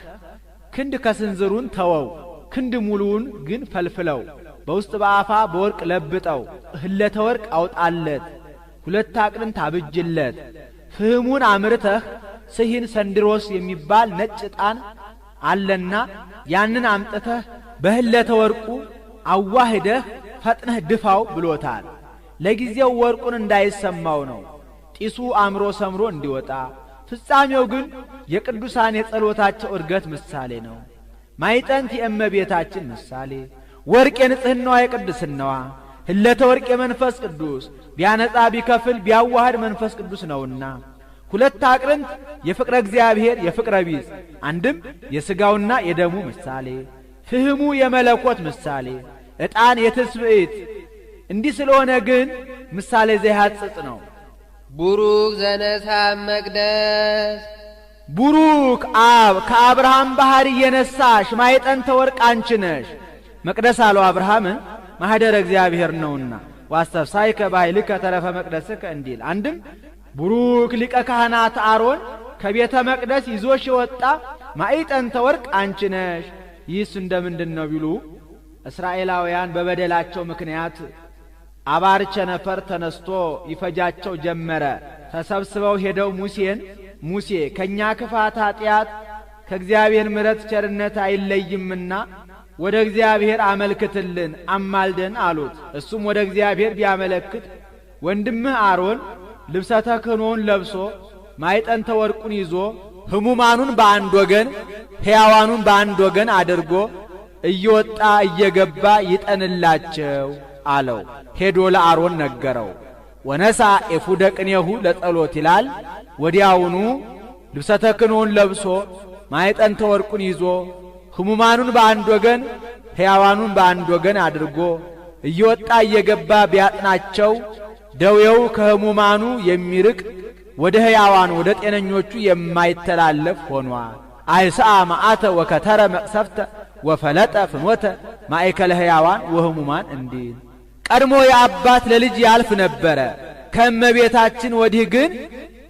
ክንድ ከስንዝሩን ተወው፣ ክንድ ሙሉውን ግን ፈልፍለው፣ በውስጥ በአፋ በወርቅ ለብጠው፣ ህለተ ወርቅ አውጣለት፣ 2 አቅርንት አብጅለት። ፍህሙን አምርተህ ስሂን ሰንድሮስ የሚባል ነጭ ዕጣን አለና ያንን አምጥተህ በህለተ ወርቁ አዋህደህ ፈጥነህ ድፋው ብሎታል። ለጊዜው ወርቁን እንዳይሰማው ነው፣ ጢሱ አምሮ ሰምሮ እንዲወጣ። ፍጻሜው ግን የቅዱሳን የጸሎታቸው እርገት ምሳሌ ነው። ማይጠንት የእመቤታችን ምሳሌ፣ ወርቅ የንጽህናዋ የቅድስናዋ፣ ህለተ ወርቅ የመንፈስ ቅዱስ ቢያነጻ ቢከፍል ቢያዋህድ መንፈስ ቅዱስ ነውና። 2 አቅርንት የፍቅረ እግዚአብሔር የፍቅረ ቢጽ፣ አንድም የሥጋውና የደሙ ምሳሌ፣ ፍህሙ የመለኮት ምሳሌ፣ ዕጣን የትስብእት። እንዲህ ስለሆነ ግን ምሳሌ ዘይሐጽጽ ነው። ቡሩክ ዘነሳ መቅደስ፣ ቡሩክ አብ ከአብርሃም ባህሪ የነሳሽ ማይጠንተ ወርቅ አንቺ ነሽ። መቅደስ አለው አብርሃምን ማህደረ እግዚአብሔር ነውና ዋስተፍሳይከ በኃይልከ ተረፈ መቅደስከ እንዲል። አንድም ቡሩክ ሊቀ ካህናት አሮን ከቤተ መቅደስ ይዞሽ የወጣ ማይጠንተ ወርቅ አንቺ ነሽ። ይህስ እንደምንድን ነው ቢሉ እስራኤላውያን በበደላቸው ምክንያት አባር ቸነፈር ተነስቶ ይፈጃቸው ጀመረ። ተሰብስበው ሄደው ሙሴ ከኛ ክፋት ኃጢአት ከእግዚአብሔር ምሕረት ቸርነት አይለይምና ወደ እግዚአብሔር አመልክትልን አማልደን አሉት። እሱም ወደ እግዚአብሔር ቢያመለክት ወንድምህ አሮን ልብሰ ተክህኖውን ለብሶ ማይጠንተ ወርቁን ይዞ ሕሙማኑን በአንድ ወገን ሕያዋኑን በአንድ ወገን አድርጎ እየወጣ እየገባ ይጠንላቸው አለው። ሄዶ ለአሮን ነገረው። ወነሳ ኤፉደ ቅኔሁ ለጸሎት ይላል። ወዲያውኑ ልብሰ ተክህኖውን ለብሶ ማይጠንተ ወርቁን ይዞ ሕሙማኑን በአንድ ወገን ሕያዋኑን በአንድ ወገን አድርጎ እየወጣ እየገባ ቢያጥናቸው ደዌው ከሕሙማኑ የሚርቅ ወደ ሕያዋኑ ወደ ጤነኞቹ የማይተላለፍ ሆኗል። አይስአ መዓተ ወከተረ መቅሰፍተ ወፈለጠ ፍኖተ ማእከለ ሕያዋን ወሕሙማን እንዲል። ቀድሞ የአባት ለልጅ ያልፍ ነበረ፣ ከእመቤታችን ወዲህ ግን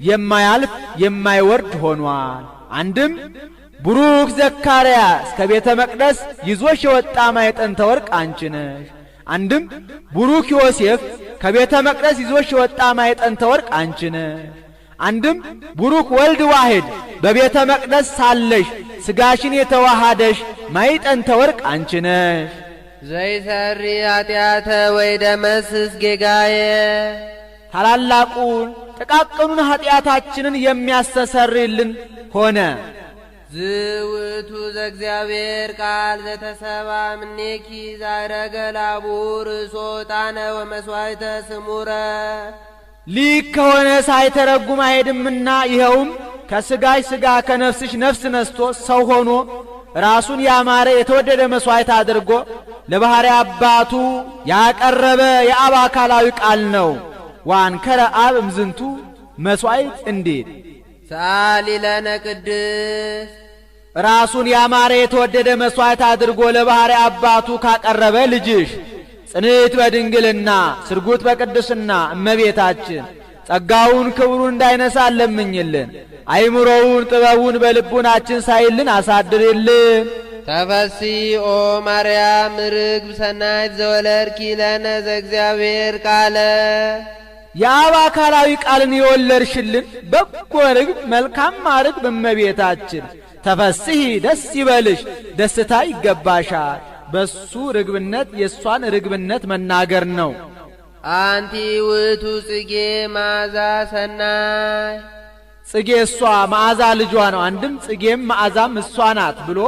የማያልፍ የማይወርድ ሆኗል። አንድም ቡሩክ ዘካርያስ ከቤተ መቅደስ ይዞሽ የወጣ ማይጠንተ ወርቅ አንቺ ነሽ። አንድም ቡሩክ ዮሴፍ ከቤተ መቅደስ ይዞሽ የወጣ ማይጠንተ ወርቅ አንቺ ነሽ። አንድም ቡሩክ ወልድ ዋሕድ በቤተ መቅደስ ሳለሽ ሥጋሽን የተዋሃደሽ ማይጠንተ ወርቅ አንቺ ነሽ። ዘይሰሪ ኃጢአተ ወይደመስስ ጌጋዬ፣ ታላላቁን ጥቃቅኑን ኃጢአታችንን የሚያስተሰርይልን ሆነ። ዝውቱ ዘእግዚአብሔር ቃል ዘተሰባ ምኔኪ ዛረገ ላቡር ሶጣነ ወመስዋዕተ ስሙረ። ሊክ ከሆነ ሳይተረጉም አይሄድምና ይኸውም ከሥጋሽ ሥጋ ከነፍስሽ ነፍስ ነስቶ ሰው ሆኖ ራሱን ያማረ የተወደደ መሥዋዕት አድርጎ ለባሕርይ አባቱ ያቀረበ የአብ አካላዊ ቃል ነው። ወአንከረ አብ እምዝንቱ መሥዋዕት እንዲል ሰአሊ ለነ ቅድስ፣ ራሱን ያማረ የተወደደ መሥዋዕት አድርጎ ለባሕርይ አባቱ ካቀረበ ልጅሽ ጽንዕት በድንግልና ስርጉት በቅድስና እመቤታችን ጸጋውን ክብሩን እንዳይነሳ ለምኝልን። አይምሮውን ጥበቡን በልቡናችን ሳይልን አሳድርልን። ተፈሲ ኦ ማርያም ርግብ ሰናይት ዘወለድኪ ለነ ዘእግዚአብሔር ቃለ። የአብ አካላዊ ቃልን የወለድሽልን በጎ ርግብ መልካም ርግብ እመቤታችን ተፈስሒ ደስ ይበልሽ፣ ደስታ ይገባሻል። በሱ ርግብነት የሷን ርግብነት መናገር ነው። አንቲ ውእቱ ጽጌ መዓዛ ሰናይ፣ ጽጌ እሷ መዓዛ ልጇ ነው። አንድም ጽጌም መዓዛም እሷ ናት ብሎ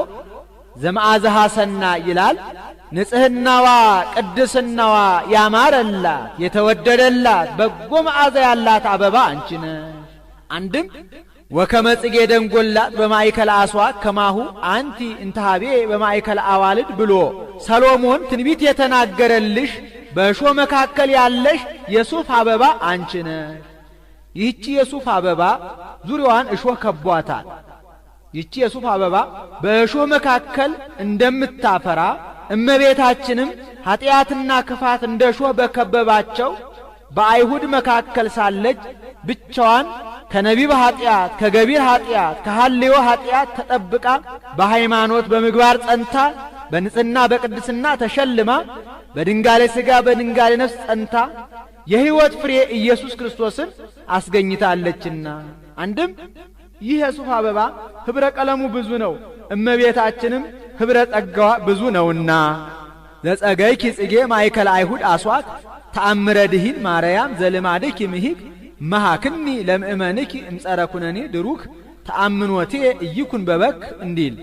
ዘመዓዛሃ ሰናይ ይላል። ንጽሕናዋ ቅድስናዋ ያማረላት የተወደደላት በጎ መዓዛ ያላት አበባ አንቺ ነሽ። አንድም ወከመ ጽጌ ደንጎላት በማእከለ አስዋክ ከማሁ አንቲ እንተሃቤ በማእከለ አዋልድ ብሎ ሰሎሞን ትንቢት የተናገረልሽ በእሾህ መካከል ያለሽ የሱፍ አበባ አንቺ ነሽ። ይህቺ የሱፍ አበባ ዙሪያዋን እሾህ ከቧታል። ይህቺ የሱፍ አበባ በእሾህ መካከል እንደምታፈራ እመቤታችንም ኀጢአትና ክፋት እንደ እሾህ በከበባቸው በአይሁድ መካከል ሳለች ብቻዋን ከነቢብ ኃጢአት ከገቢር ኃጢአት ከሐልዮ ኃጢአት ተጠብቃ በሃይማኖት በምግባር ጸንታ በንጽህና በቅድስና ተሸልማ በድንጋሌ ሥጋ በድንጋሌ ነፍስ ጸንታ የሕይወት ፍሬ ኢየሱስ ክርስቶስን አስገኝታለችና። አንድም ይህ የሱፍ አበባ ኅብረ ቀለሙ ብዙ ነው፣ እመቤታችንም ኅብረ ጸጋዋ ብዙ ነውና ዘጸገይኪ ጽጌ ማእከለ አይሁድ አስዋክ ተአምረ ድኂን ማርያም ዘልማድኪ ምሂክ መሃክኒ ለምእመንኪ እምጸረ ኩነኔ ድሩክ ተአምኖቴ ኢይኩን በበክ እንዲል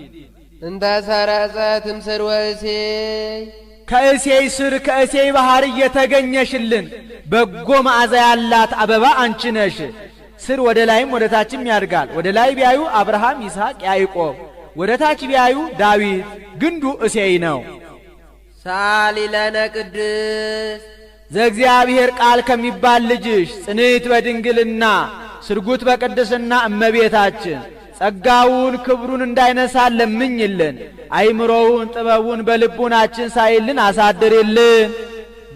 እንተ ሰረጸት እምስር ወእሴይ ከእሴይ ስር ከእሴይ ባህር የተገኘሽልን በጎ መዓዛ ያላት አበባ አንቺ ነሽ። ስር ወደ ላይም ወደ ታችም ያድጋል። ወደ ላይ ቢያዩ አብርሃም፣ ይስሐቅ፣ ያዕቆብ፣ ወደ ታች ቢያዩ ዳዊት፣ ግንዱ እሴይ ነው። ሳሊ ለነ ቅድስት ዘእግዚአብሔር ቃል ከሚባል ልጅሽ ጽንዕት በድንግልና ስርጉት በቅድስና እመቤታችን ጸጋውን ክብሩን እንዳይነሳን ለምኝልን። አይምሮውን ጥበቡን በልቡናችን ሳይልን አሳድርልን።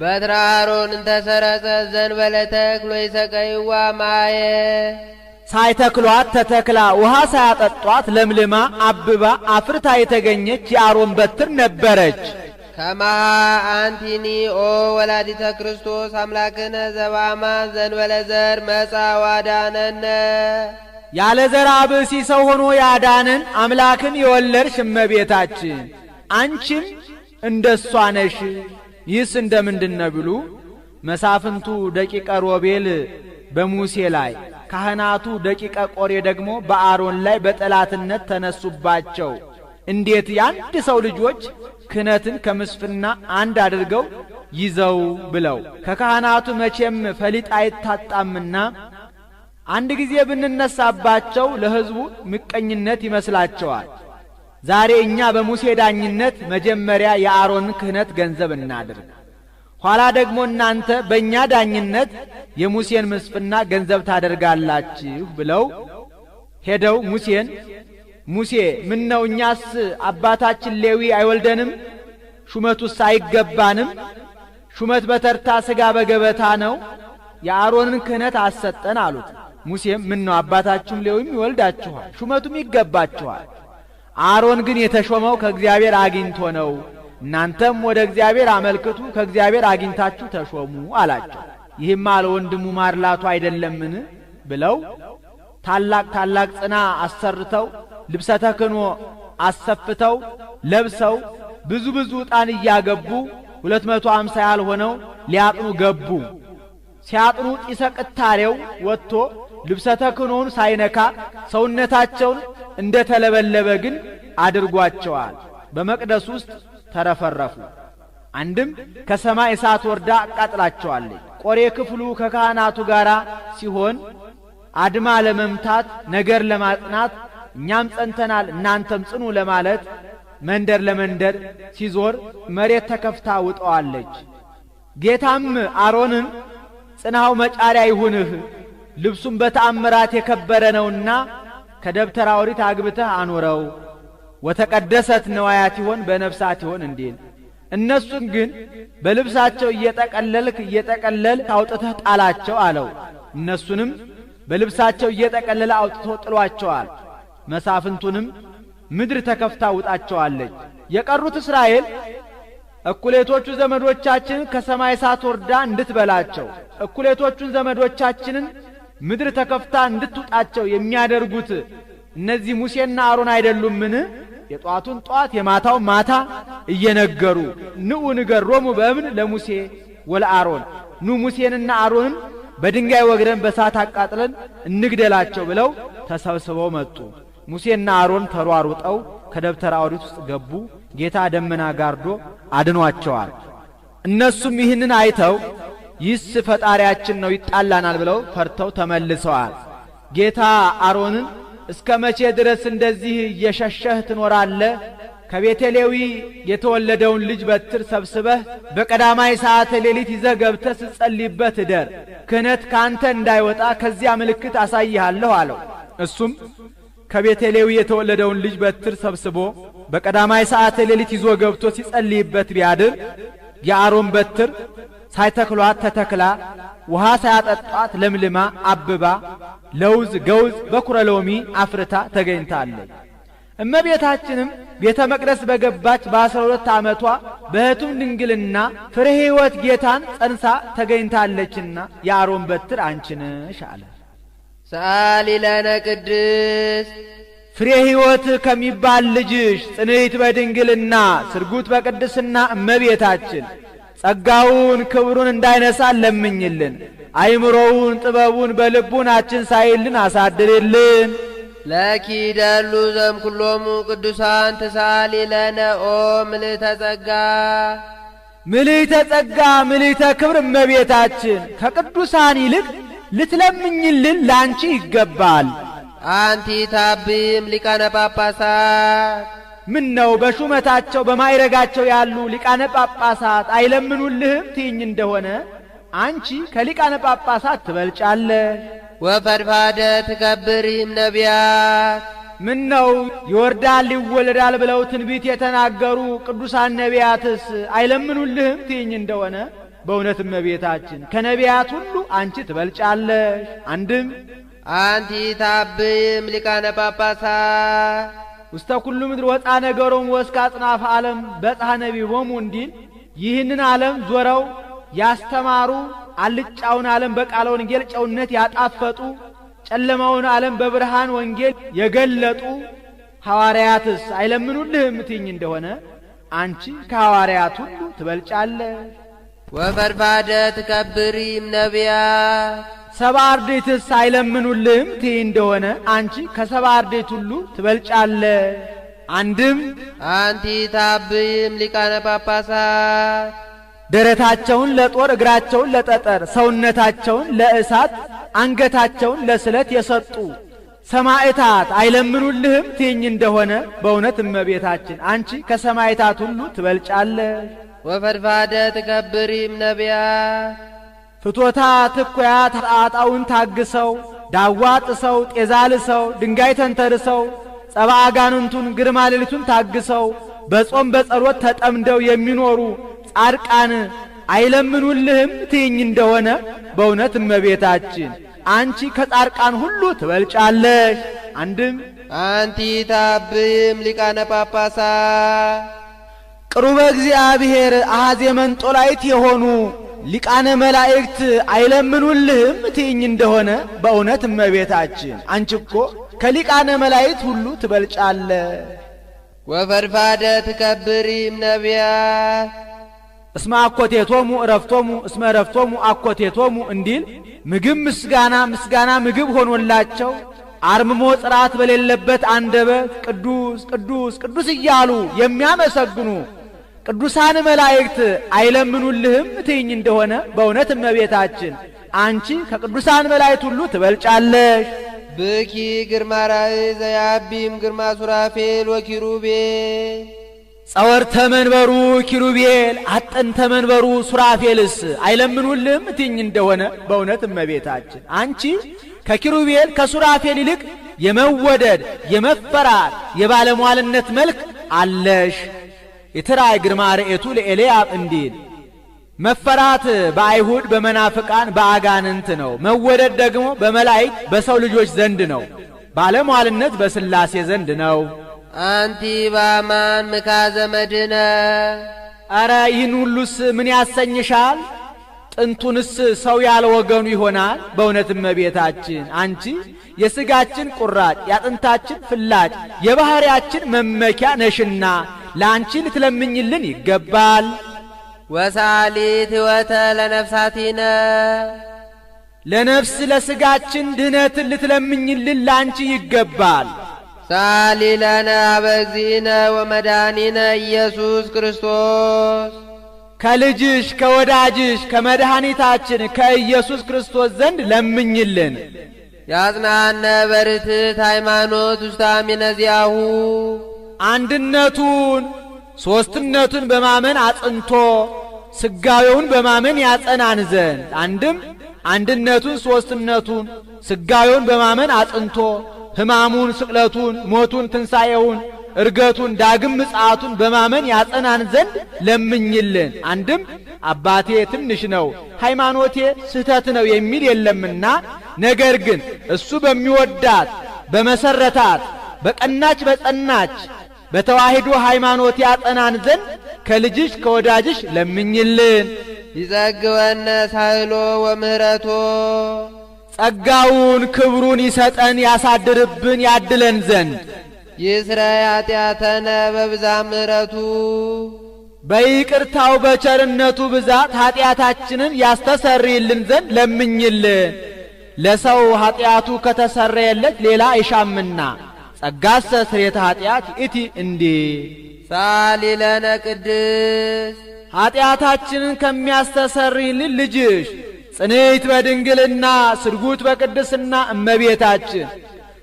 በትረ አሮን እንተ ሰረጸት ዘእንበለ ተክል ወይሰቀይዋ ማየ ሳይተክሏት ተተክላ ውሃ ሳያጠጧት ለምልማ አብባ አፍርታ የተገኘች የአሮን በትር ነበረች። ከማሃ አንቲኒ ኦ ወላዲተ ክርስቶስ አምላክነ ዘበአማን ዘእንበለ ዘር መጻ ዋዳነነ ያለ ዘርአ ብእሲ ሰው ሆኖ ያዳንን አምላክን የወለድሽ እመቤታችን አንቺም እንደሷ ነሽ። ይህስ እንደምንድነው ቢሉ መሳፍንቱ ደቂቀ ሮቤል በሙሴ ላይ ካህናቱ ደቂቀ ቆሬ ደግሞ በአሮን ላይ በጠላትነት ተነሱባቸው። እንዴት የአንድ ሰው ልጆች ክህነትን ከምስፍና አንድ አድርገው ይዘው ብለው ከካህናቱ መቼም ፈሊጥ አይታጣምና አንድ ጊዜ ብንነሳባቸው ለሕዝቡ ምቀኝነት ይመስላቸዋል። ዛሬ እኛ በሙሴ ዳኝነት መጀመሪያ የአሮንን ክህነት ገንዘብ እናድርግ፣ ኋላ ደግሞ እናንተ በእኛ ዳኝነት የሙሴን ምስፍና ገንዘብ ታደርጋላችሁ ብለው ሄደው ሙሴን ሙሴ ምን ነው እኛስ አባታችን ሌዊ አይወልደንም? ሹመቱስ አይገባንም? ሹመት በተርታ ሥጋ በገበታ ነው፣ የአሮንን ክህነት አሰጠን አሉት። ሙሴም ምን ነው አባታችሁም ሌዊም ይወልዳችኋል፣ ሹመቱም ይገባችኋል። አሮን ግን የተሾመው ከእግዚአብሔር አግኝቶ ነው። እናንተም ወደ እግዚአብሔር አመልክቱ፣ ከእግዚአብሔር አግኝታችሁ ተሾሙ አላቸው። ይህም ለወንድሙ ማርላቱ አይደለምን ብለው ታላቅ ጽና አሰርተው ልብሰ ተክህኖ አሰፍተው ለብሰው ብዙ ዕጣን እያገቡ 250 ያህል ሆነው ሊያጥኑ ገቡ። ሲያጥኑ ጢሰ ቅታሬው ወጥቶ ልብሰ ተክህኖውን ሳይነካ ሰውነታቸውን እንደተለበለበ ግን አድርጓቸዋል። በመቅደስ ውስጥ ተረፈረፉ። አንድም ከሰማይ እሳት ወርዳ አቃጥላቸዋለች። ቆሬ ክፍሉ ከካህናቱ ጋር ሲሆን አድማ ለመምታት ነገር ለማጽናት እኛም ጸንተናል እናንተም ጽኑ ለማለት መንደር ለመንደር ሲዞር መሬት ተከፍታ ውጠዋለች። ጌታም አሮንን ጽናው መጫሪያ ይሁንህ፣ ልብሱም በተአምራት የከበረ ነውና ከደብተራ ኦሪት አግብተህ አኖረው፣ ወተቀደሰት ነዋያት ይሆን በነፍሳት ይሆን እንዲል። እነሱን ግን በልብሳቸው እየጠቀለል አውጥተህ ጣላቸው አለው። እነሱንም በልብሳቸው እየጠቀለለ አውጥቶ ጥሏቸዋል። መሳፍንቱንም ምድር ተከፍታ ውጣቸዋለች። የቀሩት እስራኤል እኩሌቶቹ ዘመዶቻችን ከሰማይ እሳት ወርዳ እንድትበላቸው፣ እኩሌቶቹን ዘመዶቻችንን ምድር ተከፍታ እንድትውጣቸው የሚያደርጉት እነዚህ ሙሴና አሮን አይደሉምን? የጧቱን ጧት የማታውን ማታ እየነገሩ ንዑ ንገሮሙ በእብን ለሙሴ ወለአሮን፣ ኑ ሙሴንና አሮንን በድንጋይ ወግረን በሳት አቃጥለን እንግደላቸው ብለው ተሰብስበው መጡ። ሙሴና አሮን ተሯሩጠው ከደብተራ ኦሪት ውስጥ ገቡ። ጌታ ደመና ጋርዶ አድኗቸዋል። እነሱም ይህንን አይተው ይህስ ፈጣሪያችን ነው ይጣላናል ብለው ፈርተው ተመልሰዋል። ጌታ አሮንን እስከ መቼ ድረስ እንደዚህ እየሸሸህ ትኖራለህ? ከቤተሌዊ የተወለደውን ልጅ በትር ሰብስበህ በቀዳማይ ሰዓተ ሌሊት ይዘህ ገብተህ ስትጸልይበት እደር። ክህነት ካንተ እንዳይወጣ ከዚያ ምልክት አሳይሃለሁ አለው። እሱም ከቤተሌዊ የተወለደውን ልጅ በትር ሰብስቦ በቀዳማይ ሰዓተ ሌሊት ይዞ ገብቶ ሲጸልይበት ቢያድር የአሮን በትር ሳይተክሏት ተተክላ ውሃ ሳያጠጧት ለምልማ አብባ ለውዝ ገውዝ በኩረ ሎሚ አፍርታ ተገኝታለች። እመቤታችንም ቤተ መቅደስ በገባች በ12 ዓመቷ በሕቱም ድንግልና ፍሬ ሕይወት ጌታን ጸንሳ ተገኝታለችና የአሮን በትር አንቺ ነሽ አለ። ሰአሊ ለነ ቅድስት ፍሬ ሕይወት ከሚባል ልጅሽ ጽንዕት በድንግልና ስርጉት በቅድስና እመቤታችን ጸጋውን ክብሩን እንዳይነሳን ለምኝልን። አይምሮውን ጥበቡን በልቡናችን ሳይልን አሳድርልን። ለኪ ደሉ ዘምኩሎሙ ቅዱሳን ተሳሊ ለነ ኦ ምልዕተ ጸጋ ምልዕተ ጸጋ ምልዕተ ክብር እመቤታችን ከቅዱሳን ይልቅ ልትለምኝልን ላንቺ ይገባል። አንቲ ታብም ሊቃነ ጳጳሳት ምን ነው በሹመታቸው በማይረጋቸው ያሉ ሊቃነ ጳጳሳት አይለምኑልህም ትይኝ እንደሆነ አንቺ ከሊቃነ ጳጳሳት ትበልጫለሽ። ወፈድፋደ ትከብሪም ነቢያት ምን ነው ይወርዳል ይወለዳል ብለው ትንቢት የተናገሩ ቅዱሳን ነቢያትስ አይለምኑልህም ትይኝ እንደሆነ በእውነት እመቤታችን ከነቢያት ሁሉ አንቺ ትበልጫለሽ። አንድም አንቲ ታብም ሊቃነ ጳጳሳት ውስተ ኩሉ ምድር ወጣ ነገሮም ወስከ አጽናፈ ዓለም በጽሐ ነቢቦሙ እንዲል ይህንን ዓለም ዞረው ያስተማሩ አልጫውን ዓለም በቃለ ወንጌል ጨውነት ያጣፈጡ ጨለማውን ዓለም በብርሃን ወንጌል የገለጡ ሐዋርያትስ አይለምኑልህም ትይኝ እንደሆነ አንቺ ከሐዋርያት ሁሉ ትበልጫለሽ። ወፈድፋደ ትከብሪም ነቢያት ሰብአ አርድእትስ አይለምኑልህም ትይ እንደሆነ አንቺ ከሰብአ አርድእት ሁሉ ትበልጫለሽ። አንድም አንቲ ታብም ሊቃነ ጳጳሳት ደረታቸውን ለጦር እግራቸውን ለጠጠር ሰውነታቸውን ለእሳት አንገታቸውን ለስለት የሰጡ ሰማዕታት አይለምኑልህም ትይኝ እንደሆነ በእውነት እመቤታችን አንቺ ከሰማዕታት ሁሉ ትበልጫለሽ። ወፈድፋደ ትከብሪም ነቢያት ፍቶታት እኩያት ኃጣውእን ታግሰው ዳዋ ጥሰው ጤዛ ልሰው ድንጋይ ተንተርሰው ጸባ አጋንንቱን ግርማ ሌሊቱን ታግሰው በጾም በጸሎት ተጠምደው የሚኖሩ ጻድቃን አይለምኑልህም ትይኝ እንደሆነ በእውነት እመቤታችን አንቺ ከጻድቃን ሁሉ ትበልጫለሽ። አንድም አንቲ ታብም ሊቃነ ጳጳሳት ቅሩበ እግዚአብሔር አሐዜ መንጦላይት የሆኑ ሊቃነ መላእክት አይለምኑልህም ትይኝ እንደሆነ በእውነት እመቤታችን አንቺ እኮ ከሊቃነ መላእክት ሁሉ ትበልጫለሽ። ወፈድፋደ ትከብሪም ነቢያት እስመ አኮቴቶሙ ዕረፍቶሙ እስመ ዕረፍቶሙ አኮቴቶሙ እንዲል ምግብ ምስጋና ምስጋና ምግብ ሆኖላቸው አርምሞ ጽራት በሌለበት አንደበት ቅዱስ ቅዱስ ቅዱስ እያሉ የሚያመሰግኑ ቅዱሳን መላእክት አይለምኑልህም ትይኝ እንደሆነ በእውነት እመቤታችን አንቺ ከቅዱሳን መላእክት ሁሉ ትበልጫለሽ። ብኪ ግርማ ራእይ ዘያቢም ግርማ ሱራፌል ወኪሩቤል ጸወርተ መንበሩ ኪሩቤል አጥንተ መንበሩ ሱራፌልስ አይለምኑልህም ትይኝ እንደሆነ በእውነት እመቤታችን አንቺ ከኪሩቤል ከሱራፌል ይልቅ የመወደድ የመፈራት የባለሟልነት መልክ አለሽ። የትራይ ግርማ ርኤቱ ለኤልያብ እንዲል መፈራት በአይሁድ በመናፍቃን በአጋንንት ነው። መወደድ ደግሞ በመላእክት በሰው ልጆች ዘንድ ነው። ባለሟልነት በሥላሴ ዘንድ ነው። አንቲ ባማን ምካዘ መድነ አረ ይህን ሁሉስ ምን ያሰኝሻል? ጥንቱንስ ሰው ያለ ወገኑ ይሆናል። በእውነት እመቤታችን አንቺ የሥጋችን ቁራጭ የአጥንታችን ፍላጭ የባሕርያችን መመኪያ ነሽና ለአንቺ ልትለምኝልን ይገባል። ወሳሊት ሕይወተ ለነፍሳቲነ ለነፍስ ለሥጋችን ድህነትን ልትለምኝልን ለአንቺ ይገባል። ሳሊ ለነ አበ እግዚእነ ወመድኃኒነ ኢየሱስ ክርስቶስ ከልጅሽ ከወዳጅሽ ከመድኃኒታችን ከኢየሱስ ክርስቶስ ዘንድ ለምኝልን። ያጽናነ በርትዕት ሃይማኖት ውስተ አሚነ ዚአሁ አንድነቱን ሦስትነቱን በማመን አጽንቶ ስጋዌውን በማመን ያጸናን ዘንድ አንድም አንድነቱን ሦስትነቱን ስጋዌውን በማመን አጽንቶ ሕማሙን ስቅለቱን ሞቱን ትንሣኤውን እርገቱን ዳግም ምጽአቱን በማመን ያጸናን ዘንድ ለምኝልን። አንድም አባቴ ትንሽ ነው ሃይማኖቴ ስህተት ነው የሚል የለምና ነገር ግን እሱ በሚወዳት በመሰረታት በቀናች በጸናች በተዋሂዶ ሃይማኖት ያጸናን ዘንድ ከልጅሽ ከወዳጅሽ ለምኝልን። ይጸግወነ ሳህሎ ወምህረቶ ጸጋውን ክብሩን ይሰጠን ያሳድርብን ያድለን ዘንድ ይስረይ ኃጢአተነ በብዛ ምህረቱ በይቅርታው በቸርነቱ ብዛት ኃጢአታችንን ያስተሰርይልን ዘንድ ለምኝልን። ለሰው ኃጢአቱ ከተሰረየለት ሌላ አይሻምና ጸጋሰ ስርየተ ኃጢአት እቲ እንዲ ሳሊለነ ቅድስ ኃጢአታችንን ከሚያስተሰርይልን ልጅሽ ጽንዕት በድንግልና ስርጉት በቅድስና እመቤታችን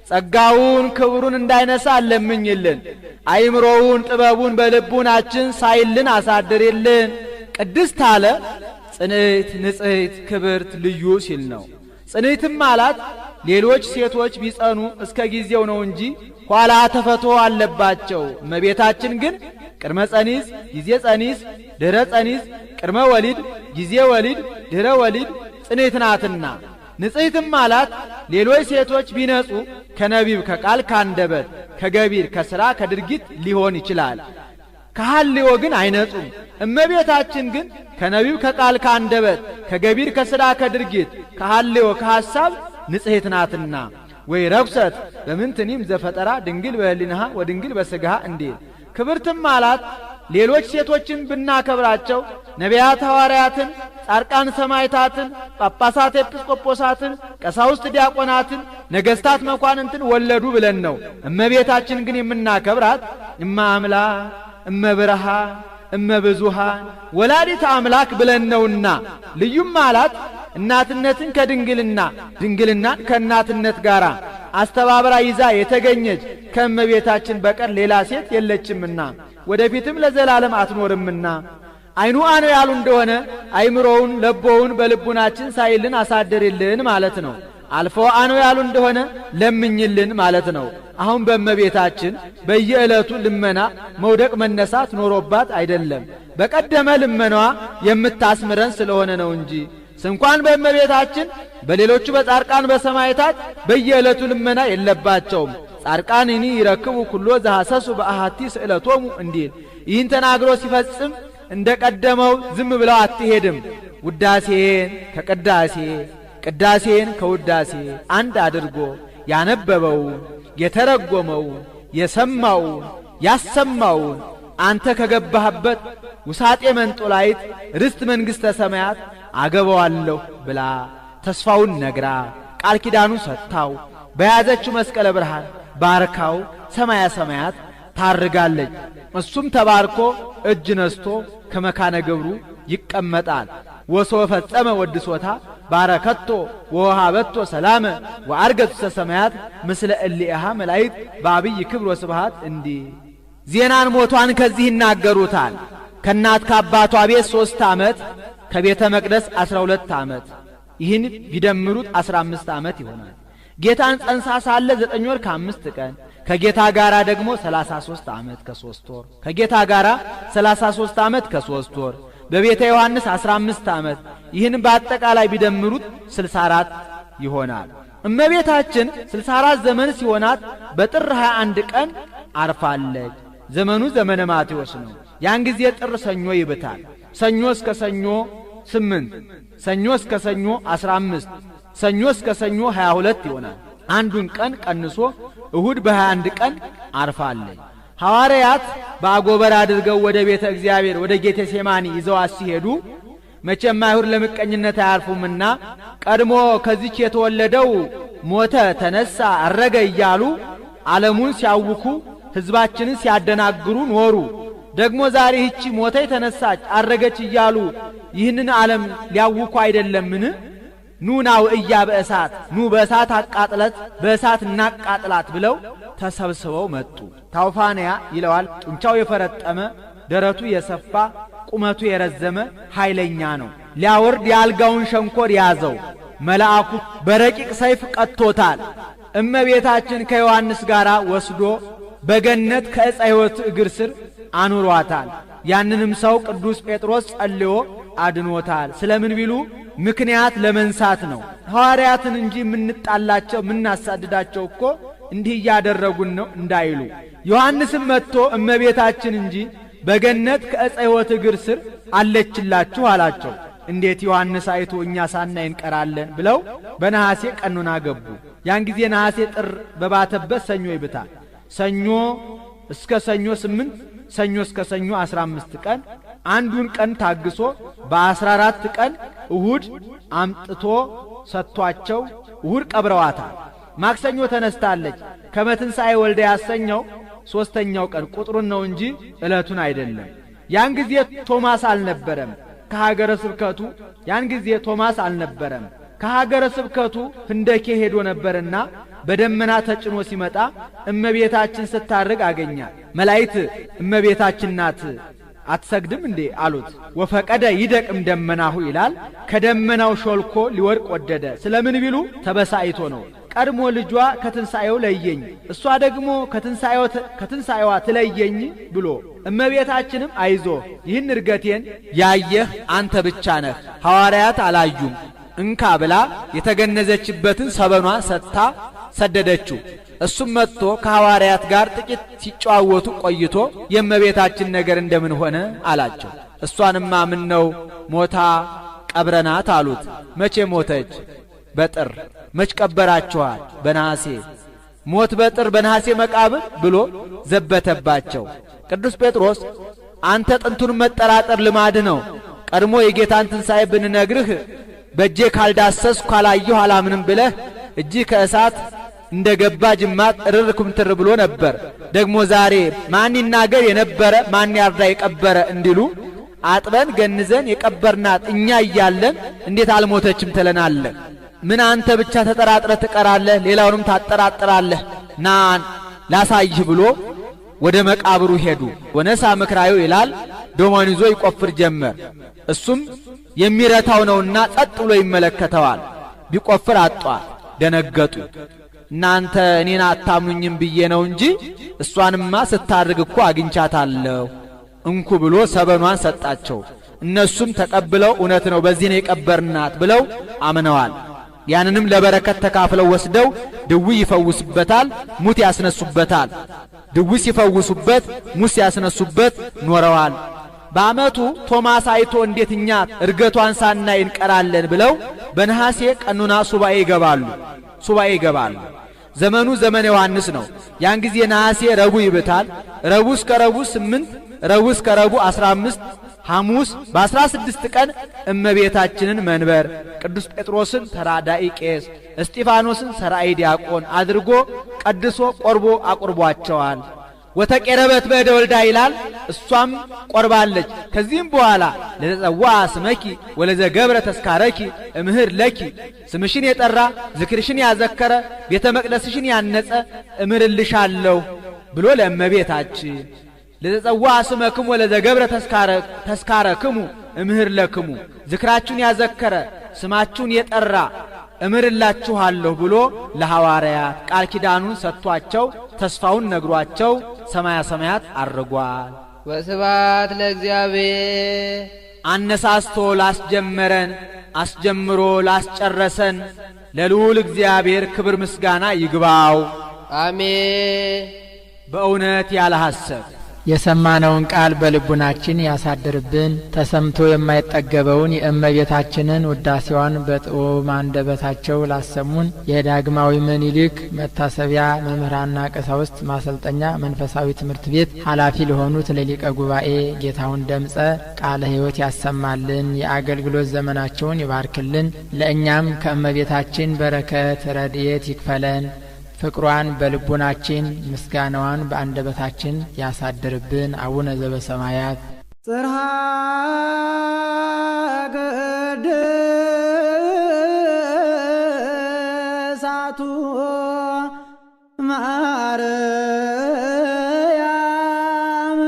ጸጋውን ክብሩን እንዳይነሳ ለምኝልን። አይምሮውን ጥበቡን በልቡናችን ሳይልን አሳድርልን። ቅድስት አለ ጽንዕት ንጽሕት ክብርት ልዩ ሲል ነው። ጽንዕትም ማለት ሌሎች ሴቶች ቢጸኑ እስከ ጊዜው ነው እንጂ ኋላ ተፈቶ አለባቸው። እመቤታችን ግን ቅድመ ጸኒስ ጊዜ ጸኒስ ድህረ ጸኒስ ቅድመ ወሊድ ጊዜ ወሊድ ድህረ ወሊድ ጽንዕት ናትና። ንጽሕትም ማለት ሌሎች ሴቶች ቢነጹ ከነቢብ ከቃል ካንደበት ከገቢር ከሥራ ከድርጊት ሊሆን ይችላል። ከሐልዮ ግን አይነጹም። እመቤታችን ግን ከነቢብ ከቃል ካንደበት ከገቢር ከሥራ ከድርጊት ከሐልዮ ከሐሳብ ንጽሕት ናትና። ወይ ረኩሰት በምንትኒም ዘፈጠራ ድንግል በህሊናሃ ወድንግል በሥጋሃ እንዲል። ክብርትም ማለት ሌሎች ሴቶችን ብናከብራቸው ነቢያት ሐዋርያትን፣ ጻድቃን ሰማዕታትን፣ ጳጳሳት ኤጲስቆጶሳትን፣ ቀሳውስት ዲያቆናትን፣ ነገሥታት መኳንንትን ወለዱ ብለን ነው። እመቤታችን ግን የምናከብራት እመ አምላክ እመ ብርሃን እመ ብዙኃን ወላዲተ አምላክ ብለን ነውና። ልዩም ማለት እናትነትን ከድንግልና ድንግልናን ከእናትነት ጋር አስተባብራ ይዛ የተገኘች ከእመቤታችን በቀር ሌላ ሴት የለችምና ወደፊትም ለዘላለም አትኖርምና። አይኑ አነው ያሉ እንደሆነ አይምሮውን ለቦውን በልቡናችን ሳይልን አሳድርልን ማለት ነው። አልፎ አነው ያሉ እንደሆነ ለምኝልን ማለት ነው። አሁን በእመቤታችን በየዕለቱ ልመና መውደቅ መነሳት ኖሮባት አይደለም፣ በቀደመ ልመናዋ የምታስምረን ስለሆነ ነው እንጂ። ስንኳን በእመቤታችን በሌሎቹ በጻድቃን በሰማዕታት በየዕለቱ ልመና የለባቸውም። ጻድቃንኒ ይረክቡ ኩሎ ዘሐሰሱ በአሐቲ ስእለቶሙ እንዲል። ይህን ተናግሮ ሲፈጽም እንደ ቀደመው ዝም ብለው አትሄድም። ውዳሴን ከቅዳሴ ቅዳሴን ከውዳሴ አንድ አድርጎ ያነበበውን የተረጎመውን የሰማውን ያሰማውን አንተ ከገባህበት ውሳጤ መንጦላይት ርስት መንግሥተ ሰማያት አገባዋለሁ ብላ ተስፋውን ነግራ ቃል ኪዳኑን ሰጥታው በያዘችው መስቀለ ብርሃን ባርካው ሰማያ ሰማያት ታርጋለች። እሱም ተባርኮ እጅ ነስቶ ከመካነ ገብሩ ይቀመጣል። ወሶ ፈጸመ ወድሶታ ባረከቶ ወሃበቶ ሰላመ ወአርገቱ ሰማያት ምስለ እሊሃ መላእክት በአብይ ክብር ወስብሃት እንዲህ። ዜናን ሞቷን ከዚህ ይናገሩታል። ከእናት ከአባቷ ቤት 3 ዓመት ከቤተ መቅደስ 12 ዓመት ይህን ቢደምሩት 15 ዓመት ይሆናል። ጌታን ጸንሳ ሳለ 9 ወር ከ5 ቀን ከጌታ ጋራ ደግሞ 33 ዓመት ከ3 ወር ከጌታ ጋራ 33 ዓመት ከ3 ወር በቤተ ዮሐንስ 15 ዓመት ይህን በአጠቃላይ ቢደምሩት 64 ይሆናል። እመቤታችን 64 ዘመን ሲሆናት በጥር 21 ቀን አርፋለች። ዘመኑ ዘመነ ማቴዎስ ነው። ያን ጊዜ ጥር ሰኞ ይብታል። ሰኞ እስከ ሰኞ 8 ሰኞ እስከ ሰኞ 15 ሰኞ እስከ ሰኞ 22 ይሆናል። አንዱን ቀን ቀንሶ እሁድ በ21 ቀን አርፋለች። ሐዋርያት በአጎበር አድርገው ወደ ቤተ እግዚአብሔር ወደ ጌቴሴማኒ ይዘው ሲሄዱ መቼም አይሁድ ለምቀኝነት አያርፉምና ቀድሞ ከዚች የተወለደው ሞተ፣ ተነሳ፣ አረገ እያሉ ዓለሙን ሲያውኩ ሕዝባችንን ሲያደናግሩ ኖሩ። ደግሞ ዛሬ ይህች ሞተች፣ ተነሳች፣ አረገች እያሉ ይህንን ዓለም ሊያውኩ አይደለምን? ኑናው እያ በእሳት ኑ በእሳት አቃጥለት በእሳት እናቃጥላት ብለው ተሰብስበው መጡ። ታውፋንያ ይለዋል። ጡንቻው የፈረጠመ ደረቱ የሰፋ ቁመቱ የረዘመ ኃይለኛ ነው። ሊያወርድ የአልጋውን ሸንኮር ያዘው። መልአኩ በረቂቅ ሰይፍ ቀጥቶታል። እመቤታችን ከዮሐንስ ጋር ወስዶ በገነት ከዕፀ ሕይወት እግር ስር አኑሯታል። ያንንም ሰው ቅዱስ ጴጥሮስ ጸልዮ አድኖታል። ስለምን ቢሉ ምክንያት ለመንሳት ነው። ሐዋርያትን እንጂ የምንጣላቸው የምናሳድዳቸው እኮ እንዲህ እያደረጉን ነው እንዳይሉ። ዮሐንስም መጥቶ እመቤታችን እንጂ በገነት ከዕፀ ሕይወት እግር ስር አለችላችሁ አላቸው። እንዴት ዮሐንስ አይቶ እኛ ሳናይ እንቀራለን ብለው በነሐሴ ቀኑና ገቡ። ያን ጊዜ ነሐሴ ጥር በባተበት ሰኞ ይብታል። ሰኞ እስከ ሰኞ 8 ሰኞ እስከ ሰኞ 15 ቀን አንዱን ቀን ታግሶ በ14 ቀን እሁድ አምጥቶ ሰጥቷቸው እሁድ ቀብረዋታል። ማክሰኞ ተነስታለች። ከመትንሣኤ ወልደ ያሰኘው 3ኛው ቀን ቁጥሩን ነው እንጂ ዕለቱን አይደለም። ያን ጊዜ ቶማስ አልነበረም ከሀገረ ስብከቱ ከሀገረ ስብከቱ ህንደኬ ሄዶ ነበርና በደመና ተጭኖ ሲመጣ እመቤታችን ስታርግ አገኛት። መላእክት እመቤታችን ናት አትሰግድም እንዴ አሉት። ወፈቀደ ይደቅም ደመናሁ ይላል። ከደመናው ሾልኮ ሊወድቅ ወደደ። ስለምን ቢሉ ተበሳይቶ ነው። ቀድሞ ልጇ ከትንሣኤው ለየኝ፣ እሷ ደግሞ ከትንሣኤዋ ትለየኝ ብሎ እመቤታችንም አይዞ ይህን እርገቴን ያየህ አንተ ብቻ ነህ፣ ሐዋርያት አላዩም እንካ ብላ የተገነዘችበትን ሰበኗን ሰጥታ ሰደደችው። እሱም መጥቶ ከሐዋርያት ጋር ጥቂት ሲጨዋወቱ ቆይቶ የእመቤታችን ነገር እንደምን ሆነ አላቸው። እሷንማ ምን ነው ሞታ ቀብረናት አሉት። መቼ ሞተች? በጥር። መች ቀበራችኋል? በነሐሴ። ሞት በጥር በነሐሴ መቃብር ብሎ ዘበተባቸው። ቅዱስ ጴጥሮስ አንተ ጥንቱን መጠራጠር ልማድህ ነው። ቀድሞ የጌታን ትንሣኤ ብንነግርህ በእጄ ካልዳሰስኩ ካላየሁ አላምንም ብለህ እጅህ ከእሳት እንደ ገባ ጅማት እርር ኩምትር ብሎ ነበር። ደግሞ ዛሬ ማን ይናገር የነበረ ማን ያርዳ የቀበረ እንዲሉ አጥበን ገንዘን የቀበርናት እኛ እያለን እንዴት አልሞተችም ትለናለህ? ምን አንተ ብቻ ተጠራጥረህ ትቀራለህ? ሌላውንም ታጠራጥራለህ? ና ላሳይህ ብሎ ወደ መቃብሩ ሄዱ። ወነሳ ምክራዩ ይላል። ዶማን ይዞ ይቆፍር ጀመር። እሱም የሚረታው ነውና ጸጥ ብሎ ይመለከተዋል። ቢቆፍር አጧል። ደነገጡ። እናንተ እኔን አታምኑኝም ብዬ ነው እንጂ እሷንማ ስታርግ እኮ አግኝቻታለሁ እንኩ ብሎ ሰበኗን ሰጣቸው። እነሱም ተቀብለው እውነት ነው በዚህ ነው የቀበርናት ብለው አምነዋል። ያንንም ለበረከት ተካፍለው ወስደው ድውይ ይፈውሱበታል፣ ሙት ያስነሱበታል። ድውይ ሲፈውሱበት ሙት ያስነሱበት ኖረዋል። በዓመቱ ቶማስ አይቶ እንዴት እኛ እርገቷን ሳናይ እንቀራለን ብለው በነሐሴ ቀኑና ሱባኤ ይገባሉ። ዘመኑ ዘመነ ዮሐንስ ነው። ያን ጊዜ ነሐሴ ረቡዕ ይብታል። ረቡዕ እስከ ረቡዕ 8 ረቡዕ እስከ ረቡዕ 15 ሐሙስ በ16 ቀን እመቤታችንን መንበር ቅዱስ ጴጥሮስን ተራዳኢ ቄስ እስጢፋኖስን ሰራይ ዲያቆን አድርጎ ቀድሶ ቆርቦ አቁርቧቸዋል። ወተቀረበት በእደ ወልዳ ይላል። እሷም ቆርባለች። ከዚህም በኋላ ለተጸዋ ስመኪ ወለዘገብረ ተስካረኪ እምህር ለኪ ስምሽን የጠራ ዝክርሽን ያዘከረ ቤተ መቅደስሽን ያነጸ እምርልሻለሁ ብሎ ለእመቤታችን ለተጸዋ ስመክሙ ወለዘገብረ ተስካረክሙ እምህር ለክሙ ዝክራችሁን ያዘከረ ስማችሁን የጠራ እምርላችኋለሁ ብሎ ለሐዋርያት ቃል ኪዳኑን ሰጥቷቸው ተስፋውን ነግሯቸው ሰማያ ሰማያት አርጓል። ወስብሐት ለእግዚአብሔር። አነሳስቶ ላስጀመረን አስጀምሮ ላስጨረሰን ለልዑል እግዚአብሔር ክብር ምስጋና ይግባው፣ አሜን። በእውነት ያለ ሐሰት የሰማነውን ቃል በልቡናችን ያሳድርብን። ተሰምቶ የማይጠገበውን የእመቤታችንን ውዳሴዋን በጥዑም አንደበታቸው ላሰሙን የዳግማዊ ምኒልክ መታሰቢያ መምህራንና ቀሳውስት ማሰልጠኛ መንፈሳዊ ትምህርት ቤት ኃላፊ ለሆኑት ለሊቀ ጉባኤ ጌታውን ደምጸ ቃለ ሕይወት ያሰማልን፣ የአገልግሎት ዘመናቸውን ይባርክልን። ለእኛም ከእመቤታችን በረከት ረድኤት ይክፈለን። ፍቅሯን በልቡናችን ምስጋናዋን በአንደበታችን ያሳድርብን። አቡነ ዘበሰማያት ጽርሐ ቅድሳቱ ማርያም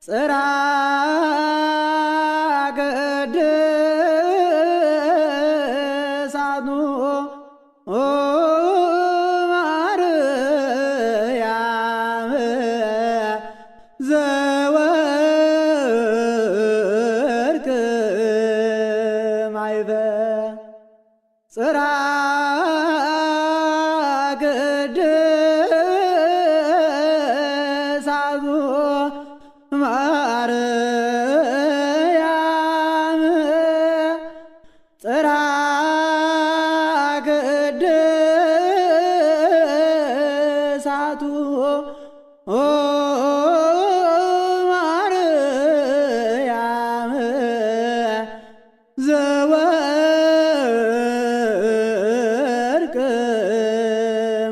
ጽርሐ ቅድሳቱ ዘወርደ ጽራ ቅድሳቱ ማርያም ጽራ ቅድሳቱ ማርያም ዘወርቅ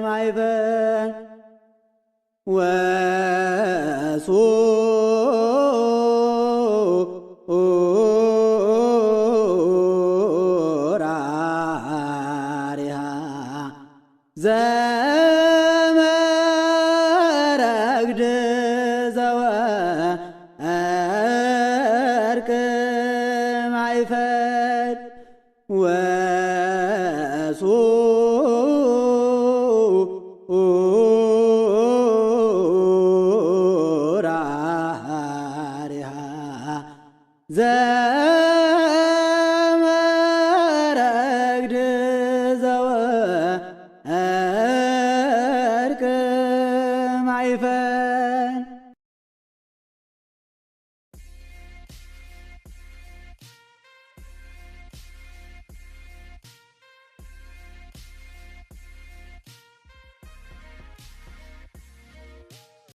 ማይበን ወሱራሪሃ ዘመረግድ ዘወርቅ ማይፈድ ወሱራሪሃ ዘመረግድ ዘወርቅ